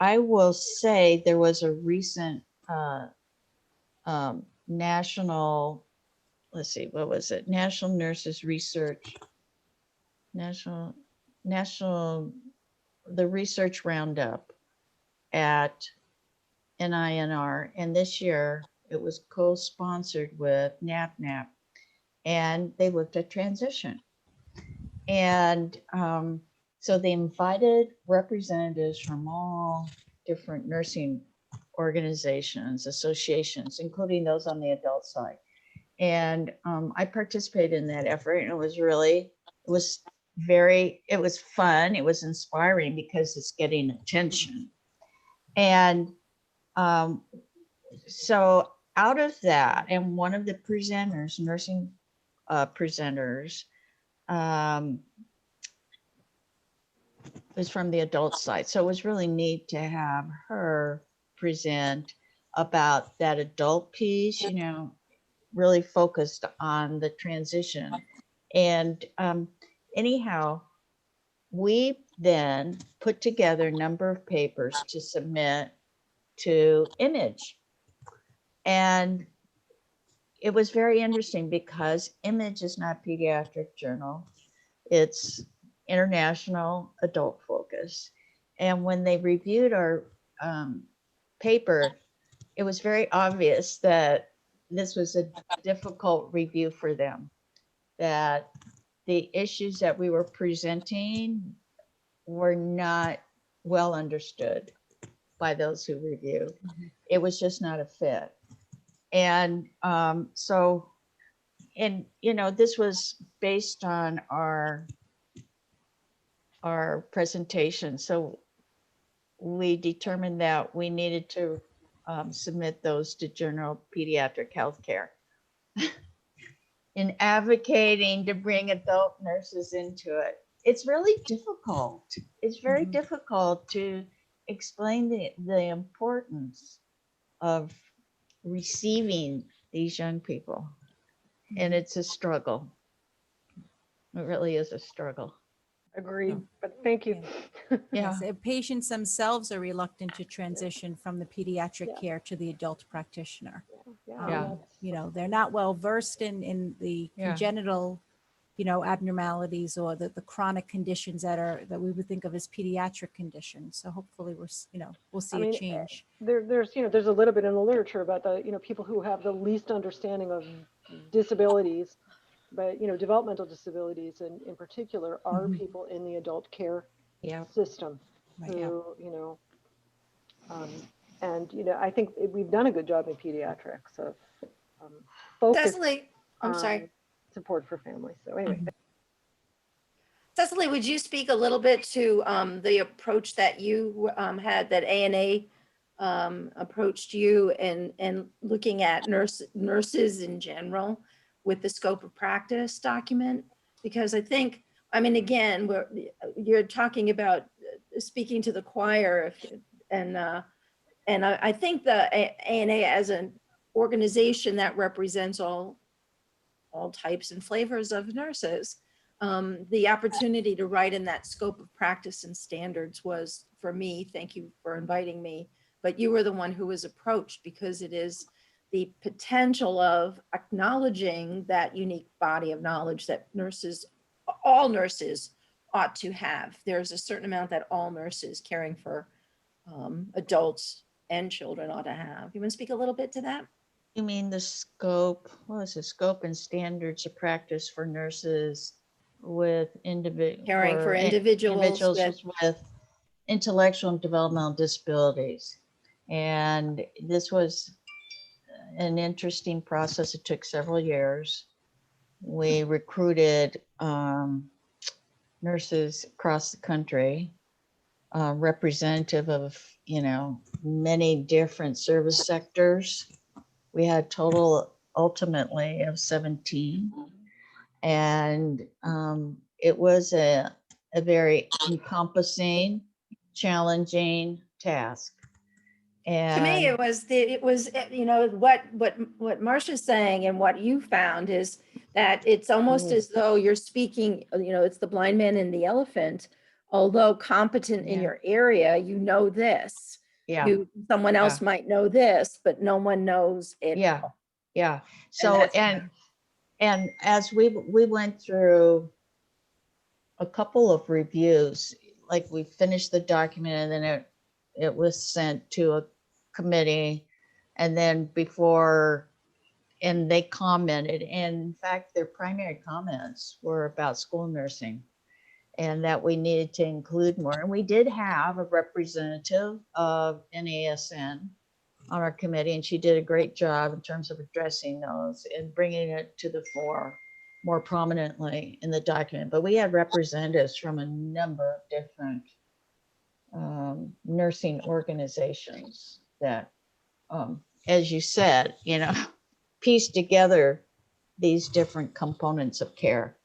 I will say there was a recent national, let's see, what was it? National Nurses Research, the research roundup at NINR. And this year it was co-sponsored with NAPNAP, and they looked at transition. And so they invited representatives from all different nursing organizations, associations, including those on the adult side. And I participated in that effort, and it was fun. It was inspiring because it's getting attention. And so out of that, and one of the presenters, nursing presenters, was from the adult side. So it was really neat to have her present about that adult piece, you know, really focused on the transition. And anyhow, we then put together a number of papers to submit to Image. And it was very interesting because Image is not a pediatric journal. It's international adult focus. And when they reviewed our paper, it was very obvious that this was a difficult review for them, that the issues that we were presenting were not well understood by those who reviewed. It was just not a fit. And so, and you know, this was based on our presentation. So we determined that we needed to submit those to Journal Pediatric Healthcare. In advocating to bring adult nurses into it, it's really difficult. It's very difficult to explain the importance of receiving these young people. And it's a struggle. It really is a struggle. Agreed, but thank you. Yeah. Yes, patients themselves are reluctant to transition from the pediatric Yeah. care to the adult practitioner. Yeah, Yeah. that's- You know, they're not well versed in the Yeah. congenital, you know, abnormalities or the chronic conditions that we would think of as pediatric conditions. So hopefully we'll see a change. there's a little bit in the literature about the people who have the least understanding of disabilities, but developmental disabilities in particular are people in the adult care Yeah. system Right. who and I think we've done a good job in pediatrics of focus Cecily, I'm sorry. support for families. So anyway, Cecily, would you speak a little bit to the approach that you had, that ANA approached you and looking at nurses in general with the scope of practice document? Because I think, I mean, again, you're talking about speaking to the choir, and I think the ANA as an organization that represents all types and flavors of nurses, the opportunity to write in that scope of practice and standards was, for me, thank you for inviting me, but you were the one who was approached, because it is the potential of acknowledging that unique body of knowledge that all nurses ought to have. There's a certain amount that all nurses caring for adults and children ought to have. You want to speak a little bit to that? You mean the scope, what is the scope and standards of practice for nurses with Caring for individuals with intellectual and developmental disabilities. And this was an interesting process. It took several years. We recruited nurses across the country, representative of, many different service sectors. We had total ultimately of 17. And it was a very encompassing, challenging task. To me, And it was, you know, what Marcia's saying and what you found is that it's almost as though you're speaking, you know, it's the blind man and the elephant. Although competent in Yeah. your area, you know this. yeah, Someone else might know this, but no one knows it. yeah, yeah. And So, that's- and as we went through a couple of reviews, like we finished the document and then it was sent to a committee, and then and they commented, and in fact their primary comments were about school nursing and that we needed to include more. And we did have a representative of NASN on our committee, and she did a great job in terms of addressing those and bringing it to the fore more prominently in the document. But we had representatives from a number of different nursing organizations that, as you said, you know, piece together these different components of care.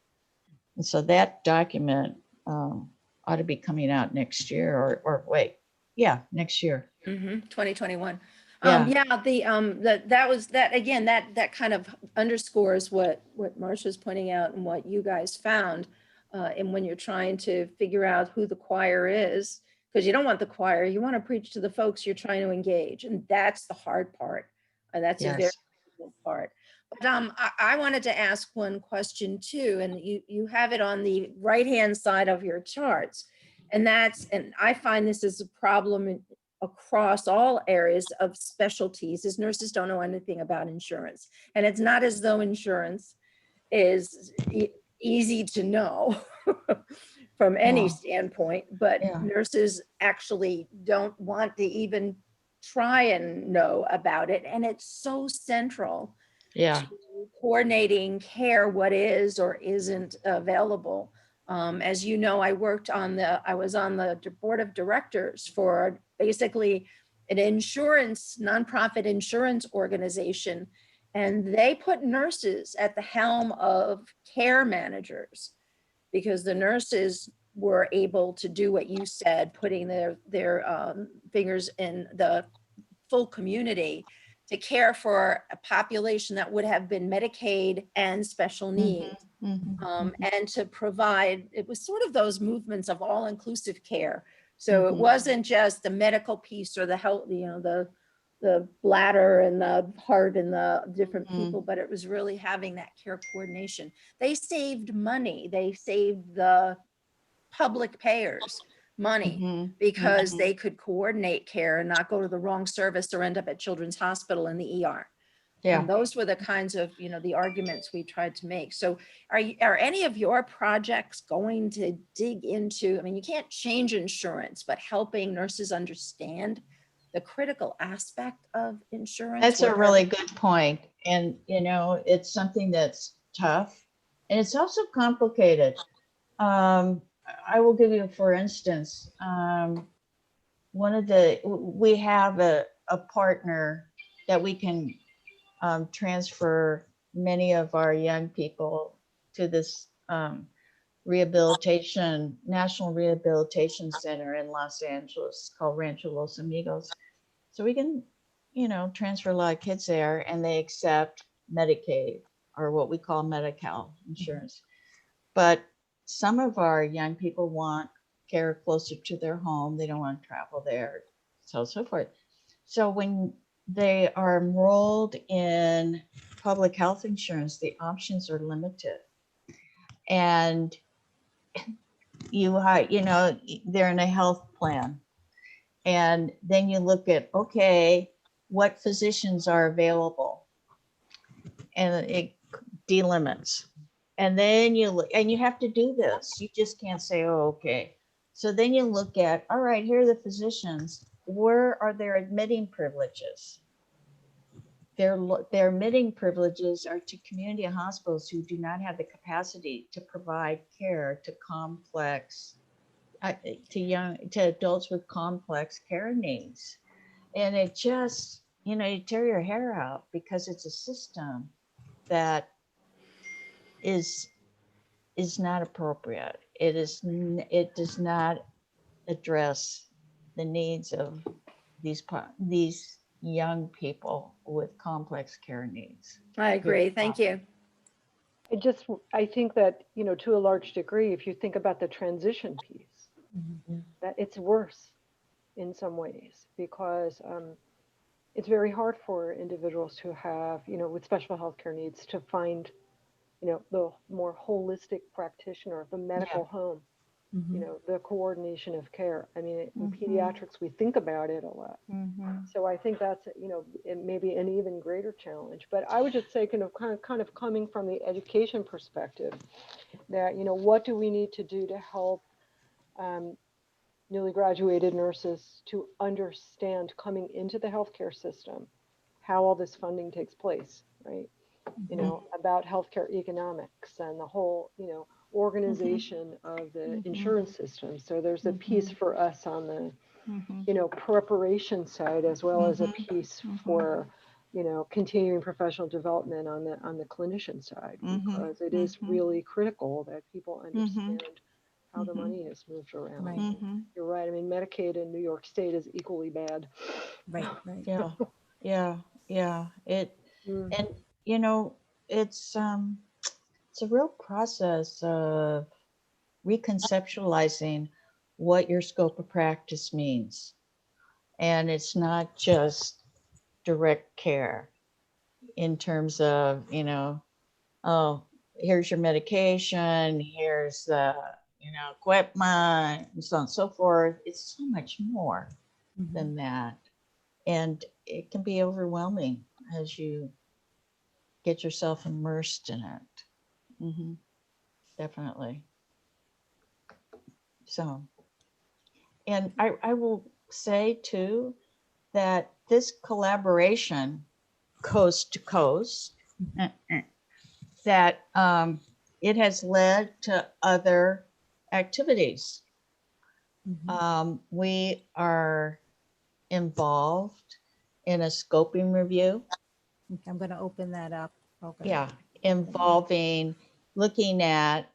And so that document ought to be coming out next year, or wait, yeah, next year. 2021. Yeah. That was that again, that kind of underscores what Marcia's pointing out and what you guys found. And when you're trying to figure out who the choir is, because you don't want the choir, you want to preach to the folks you're trying to engage. And that's the hard part. And that's a very Yes. difficult part. But I wanted to ask one question too, and you have it on the right-hand side of your charts. And I find this is a problem across all areas of specialties, is nurses don't know anything about insurance. And it's not as though insurance is easy to know from any Wow. standpoint, but Yeah. nurses actually don't want to even try and know about it. And it's so central Yeah. to coordinating care, what is or isn't available. As you know, I was on the board of directors for basically an nonprofit insurance organization. And they put nurses at the helm of care managers because the nurses were able to do what you said, putting their fingers in the full community to care for a population that would have been Medicaid and special needs. And to provide, it was sort of those movements of all-inclusive care. So it wasn't just the medical piece or the health, you know, the bladder and the heart and the different people, but it was really having that care coordination. They saved money. They saved the public payers money because they could coordinate care and not go to the wrong service or end up at Children's Hospital in the ER. Yeah. And those were the kinds of, you know, the arguments we tried to make. So are any of your projects going to dig into, I mean, you can't change insurance, but helping nurses understand the critical aspect of insurance? That's a really good point. And, you know, it's something that's tough and it's also complicated. I will give you, for instance, we have a partner that we can transfer many of our young people to this National Rehabilitation Center in Los Angeles called Rancho Los Amigos. So we can, you know, transfer a lot of kids there, and they accept Medicaid, or what we call Medi-Cal insurance. But some of our young people want care closer to their home. They don't want to travel there, so forth. So when they are enrolled in public health insurance, the options are limited. And you know, they're in a health plan. And then you look at, okay, what physicians are available? And it delimits. And then you look, and you have to do this. You just can't say, oh, okay. So then you look at, all right, here are the physicians. Where are their admitting privileges? Their admitting privileges are to community hospitals who do not have the capacity to provide care to complex, to adults with complex care needs. And it just, you know, you tear your hair out because it's a system that is not appropriate. It does not address the needs of these young people with complex care needs. I agree. Thank you. I think that, to a large degree, if you think about the transition piece, that it's worse in some ways, because it's very hard for individuals who have, with special healthcare needs to find, the more holistic practitioner, the medical home, the coordination of care. I mean, in pediatrics, we think about it a lot. So I think that's, it may be an even greater challenge. But I would just say, kind of coming from the education perspective, that, what do we need to do to help newly graduated nurses to understand, coming into the healthcare system, how all this funding takes place, right? About healthcare economics and the whole, organization of the insurance system. So there's a piece for us on the, preparation side, as well as a piece for, continuing professional development on the clinician side, because it is really critical that people understand how the money is moved around. Right. You're right. I mean, Medicaid in New York State is equally bad. Right. Yeah. It, Mm. and it's a real process of reconceptualizing what your scope of practice means. And it's not just direct care in terms of, oh, here's your medication, here's the, equipment, and so on and so forth. It's so much more than that. And it can be overwhelming as you get yourself immersed in it. Definitely. So, and I will say too, that this collaboration coast to coast, that it has led to other activities. We are involved in a scoping review. Okay, I'm going to open that up. Okay. Yeah, involving looking at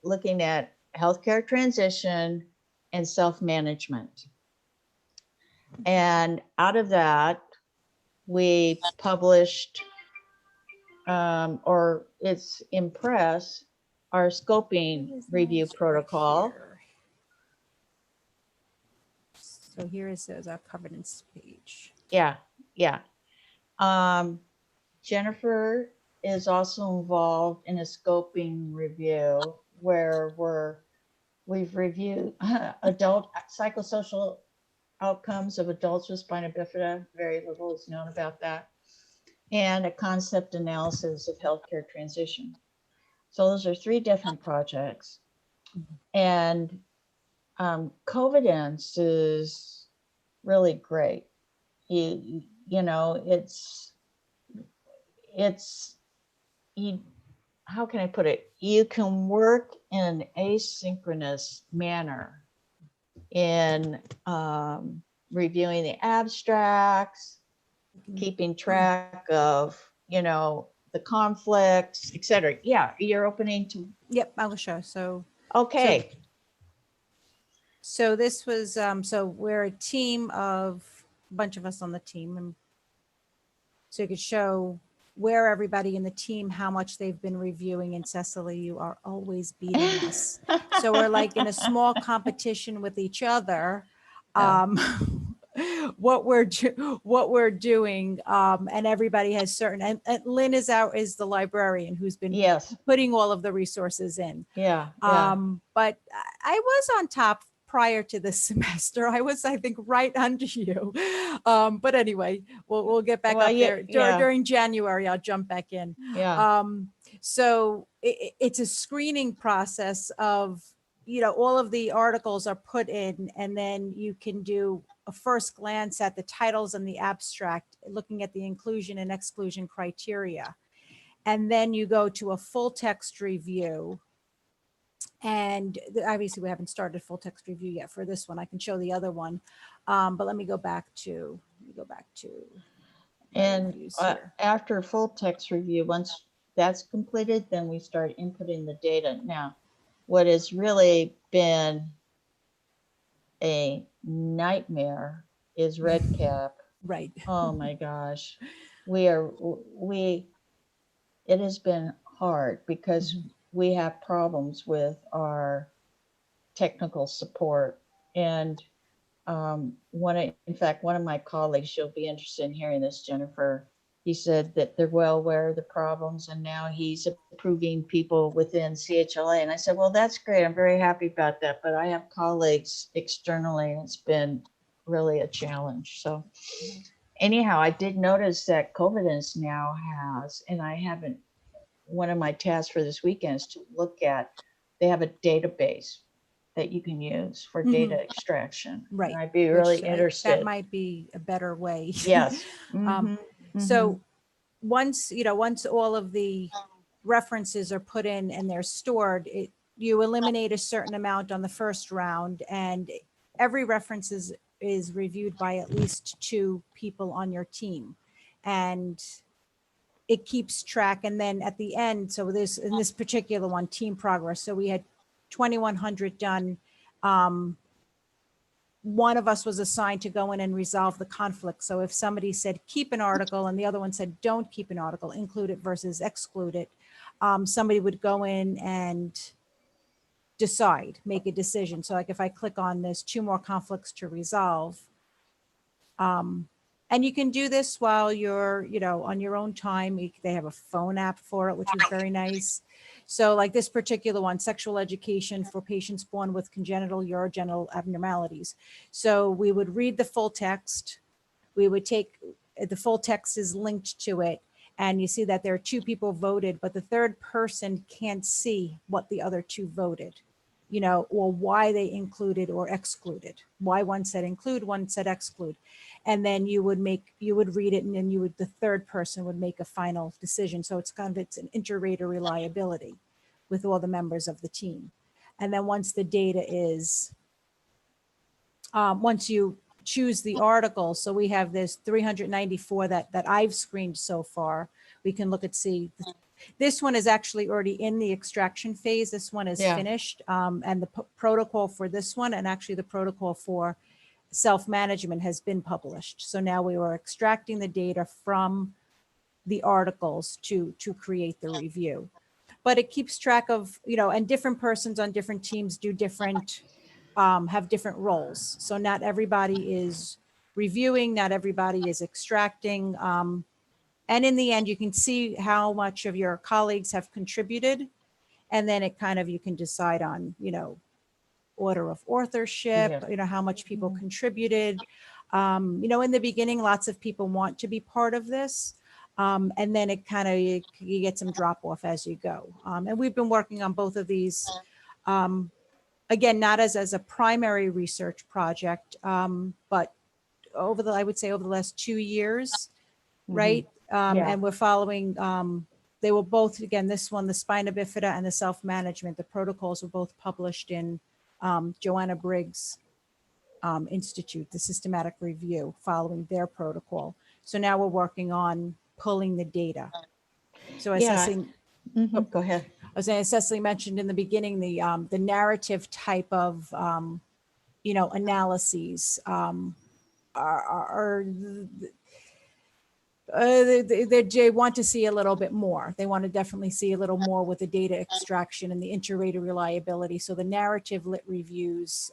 healthcare transition and self-management. And out of that, we published, or it's in press, our scoping review protocol. So here is our covenants page. Yeah. Jennifer is also involved in a scoping review where we've reviewed adult psychosocial outcomes of adults with spina bifida. Very little is known about that. And a concept analysis of healthcare transition. So those are 3 different projects. And Covidence is really great. How can I put it? You can work in an asynchronous manner in reviewing the abstracts, keeping track of, the conflicts, et cetera. Yeah, you're opening to. Yep, I will show. So, Okay. so this was, so we're a team of a bunch of us on the team. And so you could show where everybody in the team, how much they've been reviewing. And Cecily, you are always beating us. So we're like in a small competition with each other. What we're doing, and everybody has certain, and Lynn is the librarian who's been putting all of the resources in. But I was on top prior to this semester. I was, I think, right under you. But anyway, we'll get back up there. During January, I'll jump back in. So it's a screening process of, all of the articles are put in, and then you can do a first glance at the titles and the abstract, looking at the inclusion and exclusion criteria. And then you go to a full text review. And obviously we haven't started full text review yet for this one. I can show the other one. But let me go back to, and after full text review, once that's completed, then we start inputting the data. Now, what has really been a nightmare is RedCap. Right. Oh my gosh. It has been hard because we have problems with our technical support. And in fact, one of my colleagues, you'll be interested in hearing this, Jennifer, he said that they're well aware of the problems and now he's approving people within CHLA. And I said, well, that's great. I'm very happy about that. But I have colleagues externally and it's been really a challenge. So anyhow, I did notice that Covidence now has, and I haven't, one of my tasks for this weekend is to look at, they have a database that you can use for data extraction. Right. And I'd be really Which, interested. that might be a better way. Yes. So once all of the references are put in and they're stored, you eliminate a certain amount on the first round, and every reference is reviewed by at least 2 people on your team. And it keeps track. And then at the end, so in this particular one, team progress. So we had 2,100 done. One of us was assigned to go in and resolve the conflict. So if somebody said keep an article and the other one said don't keep an article, include it versus exclude it, somebody would go in and decide, make a decision. So like if I click on there's 2 more conflicts to resolve, and you can do this while you're, on your own time. They have a phone app for it, which is very nice. So like this particular one, sexual education for patients born with congenital urogenital abnormalities. So we would read the full text. We would take, the full text is linked to it. And you see that there are 2 people voted, but the third person can't see what the other 2 voted, or why they included or excluded, why one said include, one said exclude. And then you would read it, and then the third person would make a final decision. So it's an inter-rater reliability with all the members of the team. And then once the data is, once you choose the article, so we have this 394 that I've screened so far. We can look at, this one is actually already in the extraction phase. This one is finished. And the protocol for this one, and actually the protocol for self-management, has been published. So now we are extracting the data from the articles to create the review. But it keeps track of, and different persons on different teams do different, have different roles. So not everybody is reviewing, not everybody is extracting. And in the end, you can see how much of your colleagues have contributed. And then you can decide on, order of authorship, how much people contributed. In the beginning, lots of people want to be part of this. And then you get some drop off as you go. And we've been working on both of these, again, not as a primary research project, but I would say over the last 2 years, right? And we're following, they were both, again, this one, the Spina Bifida and the self-management, the protocols were both published in Joanna Briggs Institute, the systematic review following their protocol. So now we're working on pulling the data. So as Cecily, go ahead. As Cecily mentioned in the beginning, the narrative type of, analyses they want to see a little bit more. They want to definitely see a little more with the data extraction and the inter-rater reliability. So the narrative lit reviews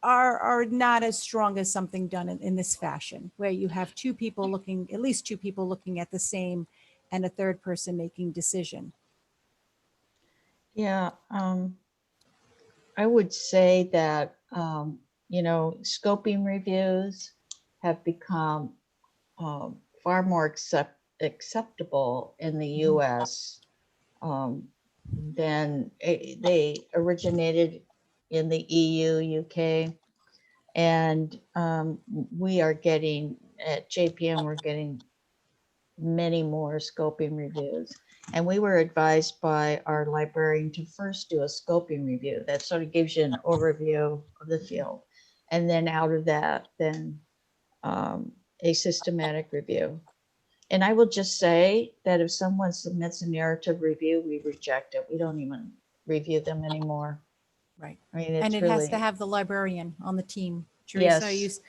are not as strong as something done in this fashion, where you have at least two people looking at the same, and a third person making decision. Yeah, I would say that, scoping reviews have become far more acceptable in the US than they originated in the EU, UK. And we are getting, at JPM, we're getting many more scoping reviews. And we were advised by our librarian to first do a scoping review. That sort of gives you an overview of the field. And then out of that, then a systematic review. And I will just say that if someone submits a narrative review, we reject it. We don't even review them anymore. Right. I mean, it's And it really, has to have the librarian on the team. Teresa, Yes.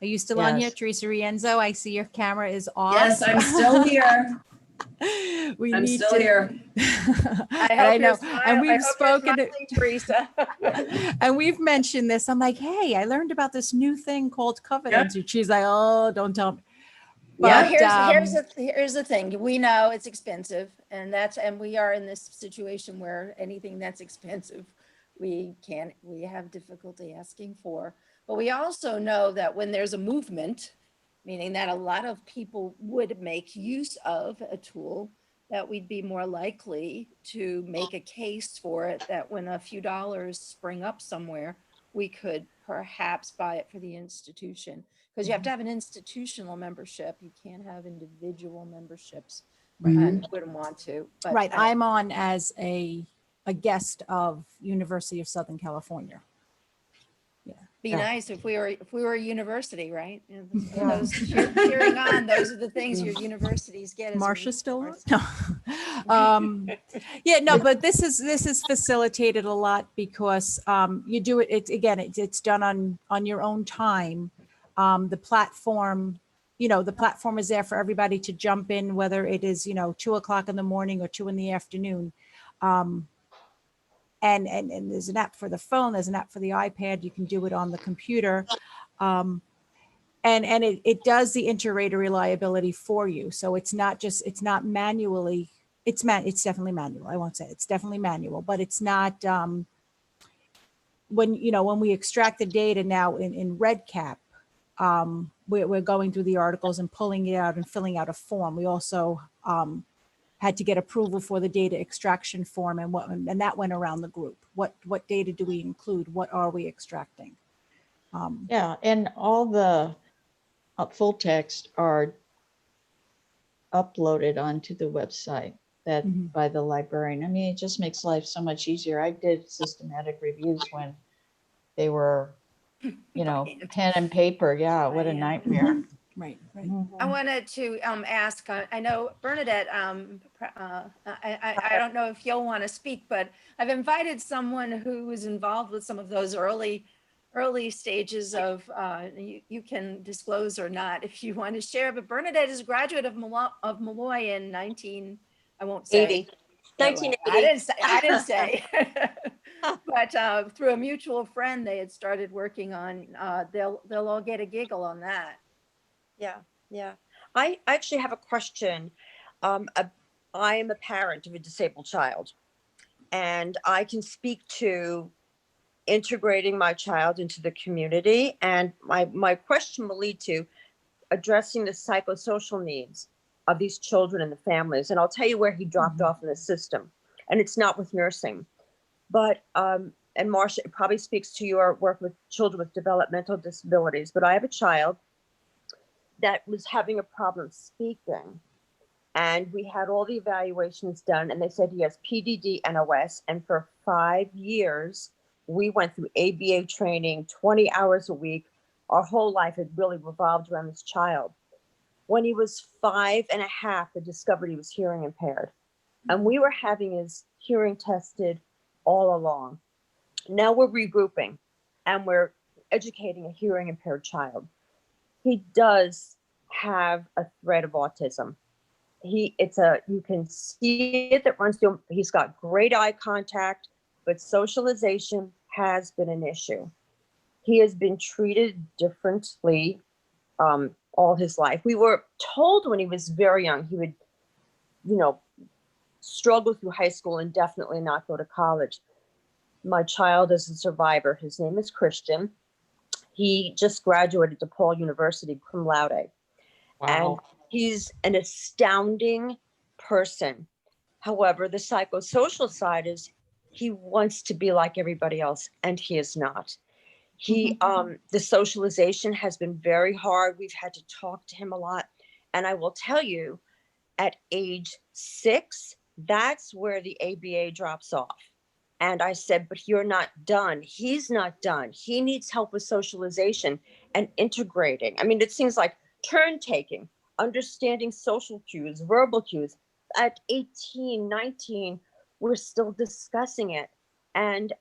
are you still on here? Yes. Teresa Rienzo, I see your camera is off. Yes, I'm still here. We I'm need still to. here. I And hope I know, you're smiling. and I we've hope you're spoken to, smiling, Teresa. and we've mentioned this. I'm like, hey, I learned about this new thing called Covenants. And she's like, oh, don't tell me. Well, But, here's the thing. We know it's expensive, and we are in this situation where anything that's expensive, we have difficulty asking for. But we also know that when there's a movement, meaning that a lot of people would make use of a tool, that we'd be more likely to make a case for it, that when a few dollars spring up somewhere, we could perhaps buy it for the institution. Because you have to have an institutional membership. You can't have individual memberships. And wouldn't want to. But right, I'm on as a guest of University of Southern California. be nice if we were a university, right? And Yeah. those cheering on, those are the things your universities get. as a Marcia still on? resource. No. Yeah, no, but this is facilitated a lot because you do it, it's done on your own time. The platform, the platform is there for everybody to jump in, whether it is, 2:00 in the morning or 2 in the afternoon. And there's an app for the phone, there's an app for the iPad, you can do it on the computer. And it does the inter-rater reliability for you. So it's not manually, it's definitely manual. I won't say it's definitely manual, but it's not, when we extract the data now in RedCap, we're going through the articles and pulling it out and filling out a form. We also had to get approval for the data extraction form, and that went around the group. What data do we include? What are we extracting? Yeah, and all the full text are uploaded onto the website by the librarian. I mean, it just makes life so much easier. I did systematic reviews when they were, pen and paper. Yeah, what a nightmare. Right. I wanted to ask, I know Bernadette, I don't know if you'll want to speak, but I've invited someone who was involved with some of those early stages of, you can disclose or not if you want to share, but Bernadette is a graduate of Molloy in I won't say. 80. 1980. I didn't say. But through a mutual friend, they had started working on, they'll all get a giggle on that. Yeah. I actually have a question. I am a parent of a disabled child, and I can speak to integrating my child into the community. And my question will lead to addressing the psychosocial needs of these children and the families. And I'll tell you where he dropped off in the system. And it's not with nursing, but, and Marcia, it probably speaks to your work with children with developmental disabilities, but I have a child that was having a problem speaking. And we had all the evaluations done, and they said he has PDD NOS. And for 5 years, we went through ABA training, 20 hours a week. Our whole life had really revolved around this child. When he was 5.5, they discovered he was hearing impaired. And we were having his hearing tested all along. Now we're regrouping and we're educating a hearing impaired child. He does have a thread of autism. You can see it that runs through him. He's got great eye contact, but socialization has been an issue. He has been treated differently all his life. We were told when he was very young, he would, struggle through high school and definitely not go to college. My child is a survivor. His name is Christian. He just graduated DePaul University cum laude. Wow. And he's an astounding person. However, the psychosocial side is he wants to be like everybody else, and he is not. The socialization has been very hard. We've had to talk to him a lot. And I will tell you, at age 6, that's where the ABA drops off. And I said, but you're not done. He's not done. He needs help with socialization and integrating. I mean, it seems like turn taking, understanding social cues, verbal cues. At 18, 19, we're still discussing it. And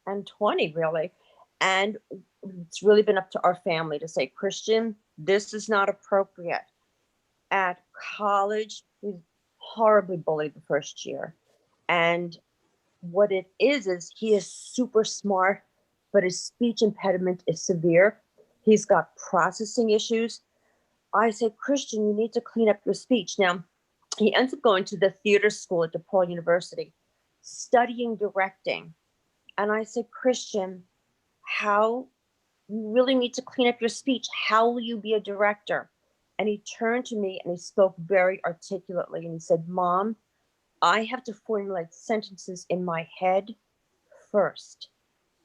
and 20 really. And it's really been up to our family to say, Christian, this is not appropriate. At college, he's horribly bullied the first year. And what it is he is super smart, but his speech impediment is severe. He's got processing issues. I said, Christian, you need to clean up your speech. Now, he ends up going to the theater school at DePaul University, studying directing. And I said, Christian, how you really need to clean up your speech. How will you be a director? And he turned to me and he spoke very articulately. And he said, Mom, I have to formulate sentences in my head first.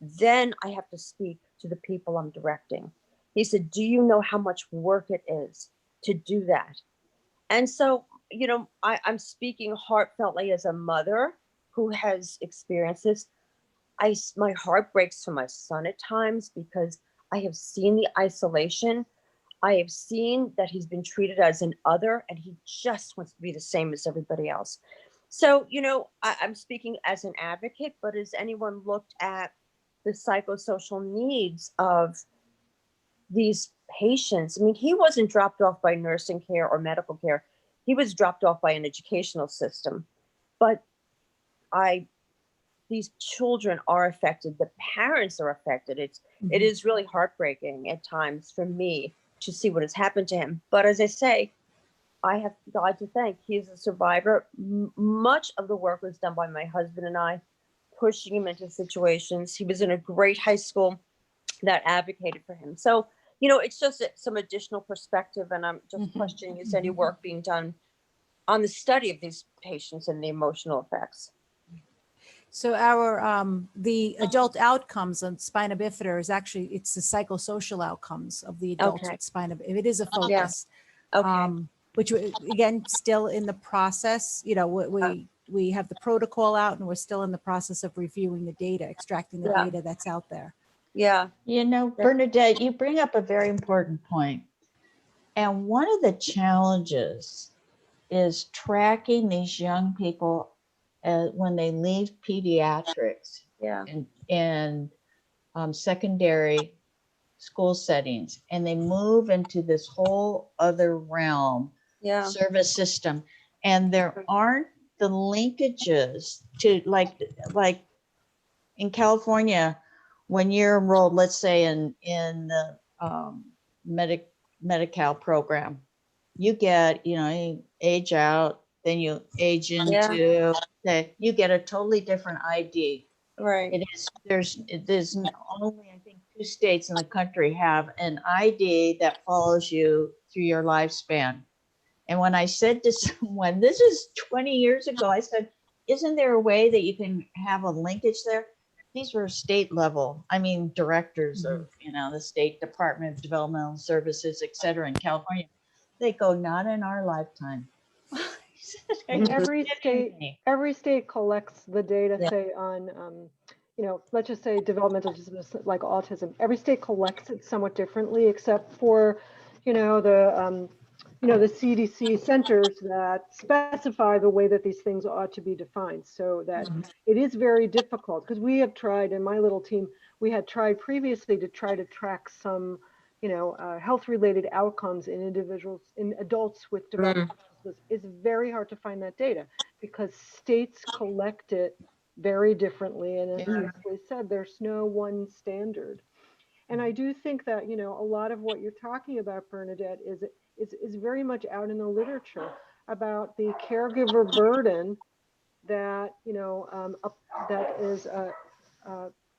Then I have to speak to the people I'm directing. He said, do you know how much work it is to do that? And so, you know, I'm speaking heartfeltly as a mother who has experienced this. My heart breaks for my son at times because I have seen the isolation. I have seen that he's been treated as an other and he just wants to be the same as everybody else. So, you know, I'm speaking as an advocate, but has anyone looked at the psychosocial needs of these patients? I mean, he wasn't dropped off by nursing care or medical care. He was dropped off by an educational system. But these children are affected. The parents are affected. It is really heartbreaking at times for me to see what has happened to him. But as I say, I have God to thank. He is a survivor. Much of the work was done by my husband and I, pushing him into situations. He was in a great high school that advocated for him. So, you know, it's just some additional perspective. And I'm just questioning, is any work being done on the study of these patients and the emotional effects? So our the adult outcomes on spina bifida is actually, it's the psychosocial outcomes of the adults Okay. with spina bifida. It is a focus, Okay. which again, still in the process. You know, we have the protocol out and we're still in the process of reviewing the data, extracting the Yeah. data that's out there. Yeah. You know, Bernadette, you bring up a very important point. And one of the challenges is tracking these young people when they leave pediatrics Yeah. and secondary school settings, and they move into this whole other realm, Yeah. service system, and there aren't the linkages to like in California, when you're enrolled, let's say in the Medi-Cal program, you get, you know, you age out, then you age into, you get a totally different ID. Right. It is, there's only, I think, 2 states in the country have an ID that follows you through your lifespan. And when I said to someone, this is 20 years ago, I said, isn't there a way that you can have a linkage there? These were state level, I mean, directors of, you know, the State Department of Developmental Services, et cetera, in California. They go, not in our lifetime. And every state collects the data, say on, you know, let's just say developmental disabilities like autism. Every state collects it somewhat differently, except for, you know, the CDC centers that specify the way that these things ought to be defined. So that it is very difficult, because we have tried, in my little team, we had tried previously to try to track some, you know, health-related outcomes in individuals, in adults with developmental disabilities. It's very hard to find that data because states collect it very differently. And as Cecily said, there's no one standard. And I do think that, you know, a lot of what you're talking about, Bernadette, is very much out in the literature about the caregiver burden that, you know,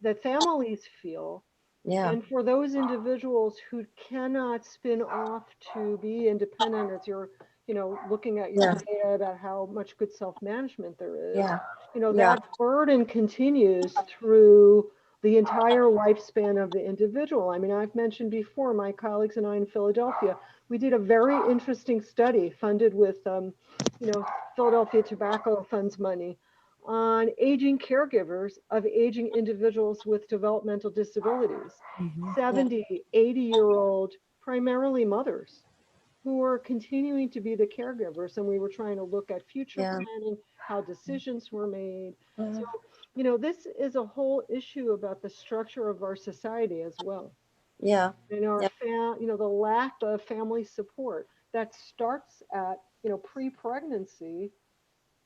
that families feel. Yeah. And for those individuals who cannot spin off to be independent, as you're, you know, looking at your data about how much good self-management there is, Yeah. you know, Yeah. that burden continues through the entire lifespan of the individual. I mean, I've mentioned before, my colleagues and I in Philadelphia, we did a very interesting study funded with, you know, Philadelphia Tobacco Fund's money on aging caregivers of aging individuals with developmental disabilities, 70, 80-year-old, primarily mothers, who are continuing to be the caregivers. And we were trying to look at future planning, how decisions were made. So you know, this is a whole issue about the structure of our society as well. Yeah. And our Yeah. you know, the lack of family support that starts at, you know, pre-pregnancy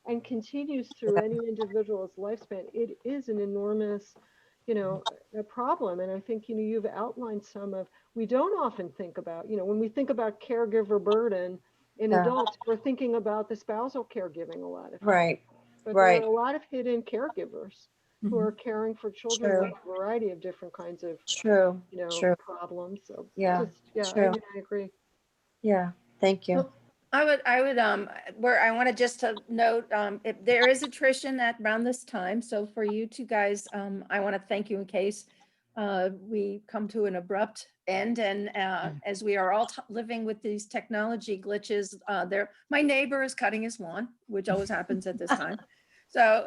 and continues through any individual's lifespan. It is an enormous, you know, a problem. And I think, you know, you've outlined some of, we don't often think about, you know, when we think about caregiver burden in Yeah. adults, we're thinking about the spousal caregiving a lot of times. Right. But there are Right. a lot of hidden caregivers who Mhm. are caring for children True. with a variety of different kinds of, True. you know, True. problems. So Yeah. just, yeah, True. I agree. Yeah. Thank you. Well, where I want to just to note, if there is attrition at around this time, so for you two guys, I want to thank you in case we come to an abrupt end, and as we are all living with these technology glitches, my neighbor is cutting his lawn, which always happens at this time. So,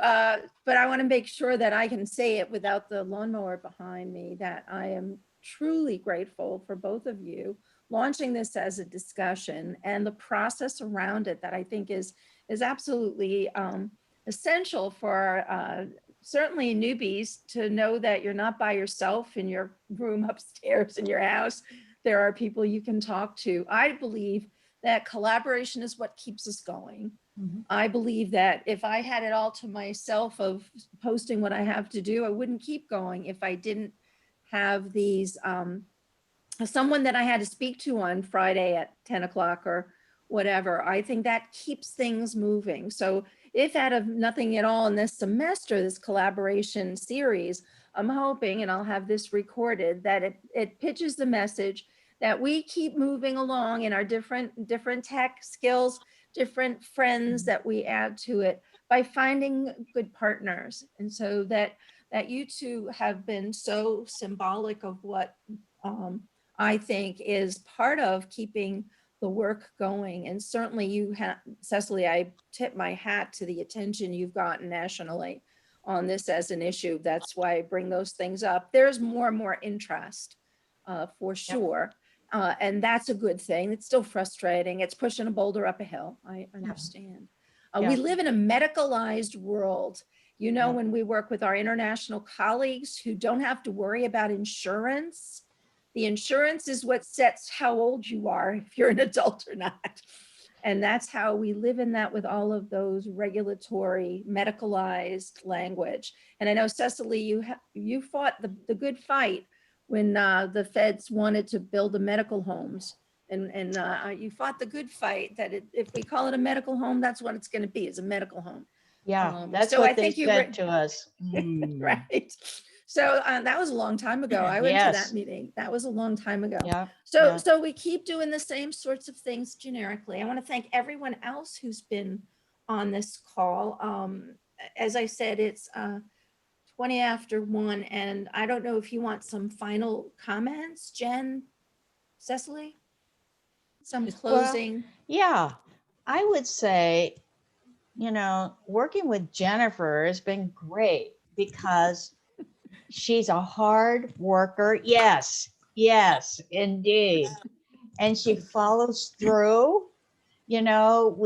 but I want to make sure that I can say it without the lawnmower behind me, that I am truly grateful for both of you launching this as a discussion, and the process around it that I think is absolutely essential for certainly newbies to know that you're not by yourself in your room upstairs in your house. There are people you can talk to. I believe that collaboration is what keeps us going. Mhm. I believe that if I had it all to myself of posting what I have to do, I wouldn't keep going if I didn't have these someone that I had to speak to on Friday at 10 o'clock or whatever. I think that keeps things moving. So if out of nothing at all in this semester, this collaboration series, I'm hoping, and I'll have this recorded, that it pitches the message that we keep moving along in our different tech skills, different friends that we add to it by finding good partners. And so that you two have been so symbolic of what I think is part of keeping the work going. And certainly you have, Cecily, I tip my hat to the attention you've gotten nationally on this as an issue. That's why I bring those things up. There's more and more interest for sure. And that's a good thing. It's still frustrating. It's pushing a boulder up a hill. I understand. Yeah. We live in a medicalized world. You know, Yeah. when we work with our international colleagues who don't have to worry about insurance, the insurance is what sets how old you are, if you're an adult or not. And that's how we live in that with all of those regulatory medicalized language. And I know, Cecily, you fought the good fight when the feds wanted to build the medical homes. And you fought the good fight that if we call it a medical home, that's what it's going to be, is a medical home. Yeah, that's so I what they think you said to us. right. So that was a long time ago. I went to Yes. that meeting. That was a long time ago. Yeah. So, yeah. so we keep doing the same sorts of things generically. I want to thank everyone else who's been on this call. As I said, it's 20 after 1, and I don't know if you want some final comments, Jen, Cecily, some Well, closing. Yeah, I would say, you know, working with Jennifer has been great because she's a hard worker. Yes, indeed. And she follows through. You know,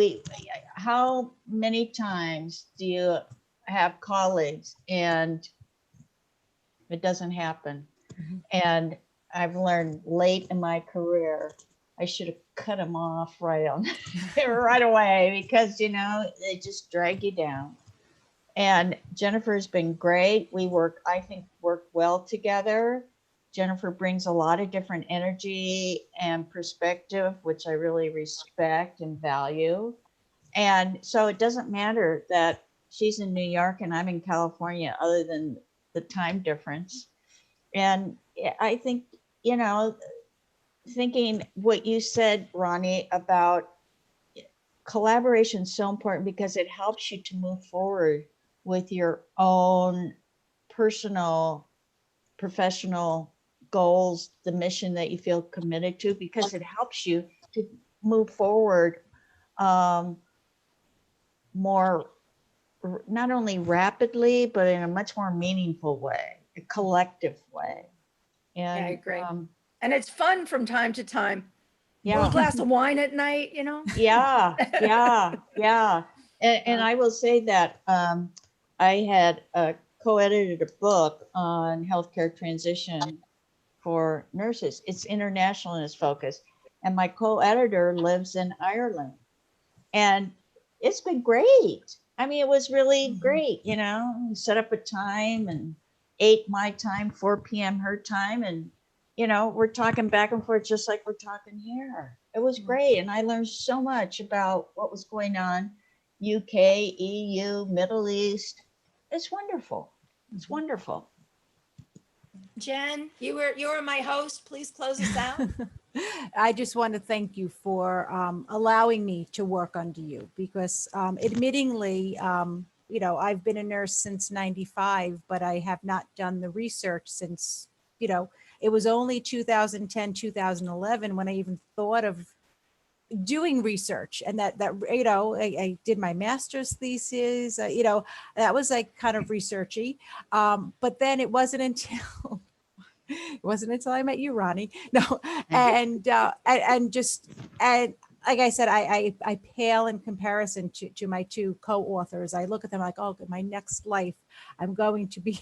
how many times do you have colleagues and it doesn't happen? Mhm. And I've learned late in my career, I should have cut them off right away because, you know, they just drag you down. And Jennifer's been great. I think, work well together. Jennifer brings a lot of different energy and perspective, which I really respect and value. And so it doesn't matter that she's in New York and I'm in California, other than the time difference. And I think, you know, thinking what you said, Ronnie, about collaboration is so important because it helps you to move forward with your own personal, professional goals, the mission that you feel committed to, because it helps you to move forward more, not only rapidly, but in a much more meaningful way, a collective way. And Yeah, I agree. And it's fun from time to time. A yeah. little glass of wine at night, you know? Yeah. And I will say that I had a co-edited a book on healthcare transition for nurses. It's international in its focus. And my co-editor lives in Ireland. And it's been great. I mean, it was really great, you know, we set up a time and 8 my time, 4 p.m. her time. And, you know, we're talking back and forth just like we're talking here. It was great. And I learned so much about what was going on, UK, EU, Middle East. It's wonderful. It's wonderful. Jen, you were my host. Please close us out. I just want to thank you for allowing me to work under you because admittingly, you know, I've been a nurse since 95, but I have not done the research since, you know, it was only 2010, 2011 when I even thought of doing research. And that you know, I did my master's thesis, you know, that was like kind of researchy. But then it wasn't until I met you, Ronnie. No, and like I said, I pale in comparison to my two co-authors. I look at them like, oh, my next life, I'm going to be,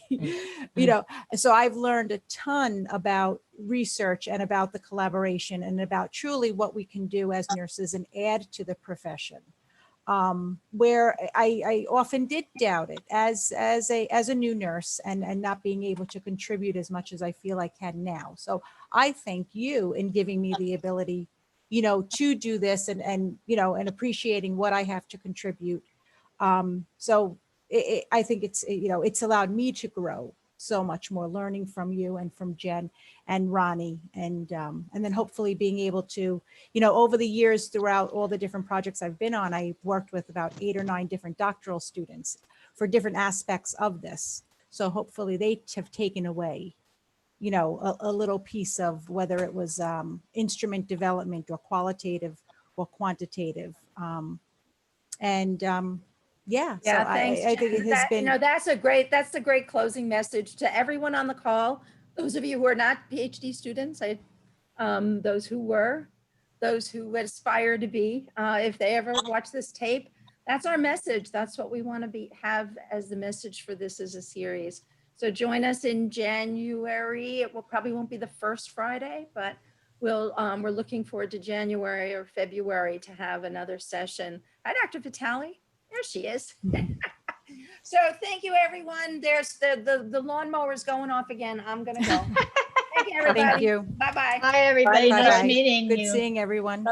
you know. So I've learned a ton about research and about the collaboration and about truly what we can do as nurses and add to the profession. Where I often did doubt it as a new nurse and not being able to contribute as much as I feel I can now. So I thank you in giving me the ability, you know, to do this and you know, and appreciating what I have to contribute. So I think it's, you know, it's allowed me to grow so much more, learning from you and from Jen and Ronnie, and then hopefully being able to, you know, over the years throughout all the different projects I've been on, I worked with about 8 or 9 different doctoral students for different aspects of this. So hopefully they have taken away, you know, a little piece of whether it was instrument development or qualitative or quantitative. Yeah, so Yeah, thanks. I think it has That, been. you know, that's a great closing message to everyone on the call. Those of you who are not PhD students, those who were, those who aspire to be, if they ever watch this tape, that's our message. That's what we want to have as the message for this as a series. So join us in January. It probably won't be the first Friday, but we're looking forward to January or February to have another session. Hi, Dr. Vitale. There she is. So thank you, everyone. There's the lawnmower's going off again. I'm gonna go. Thank you, everybody. Thank you. Bye-bye. Hi, everybody. Bye-bye. Nice meeting Good you. seeing everyone.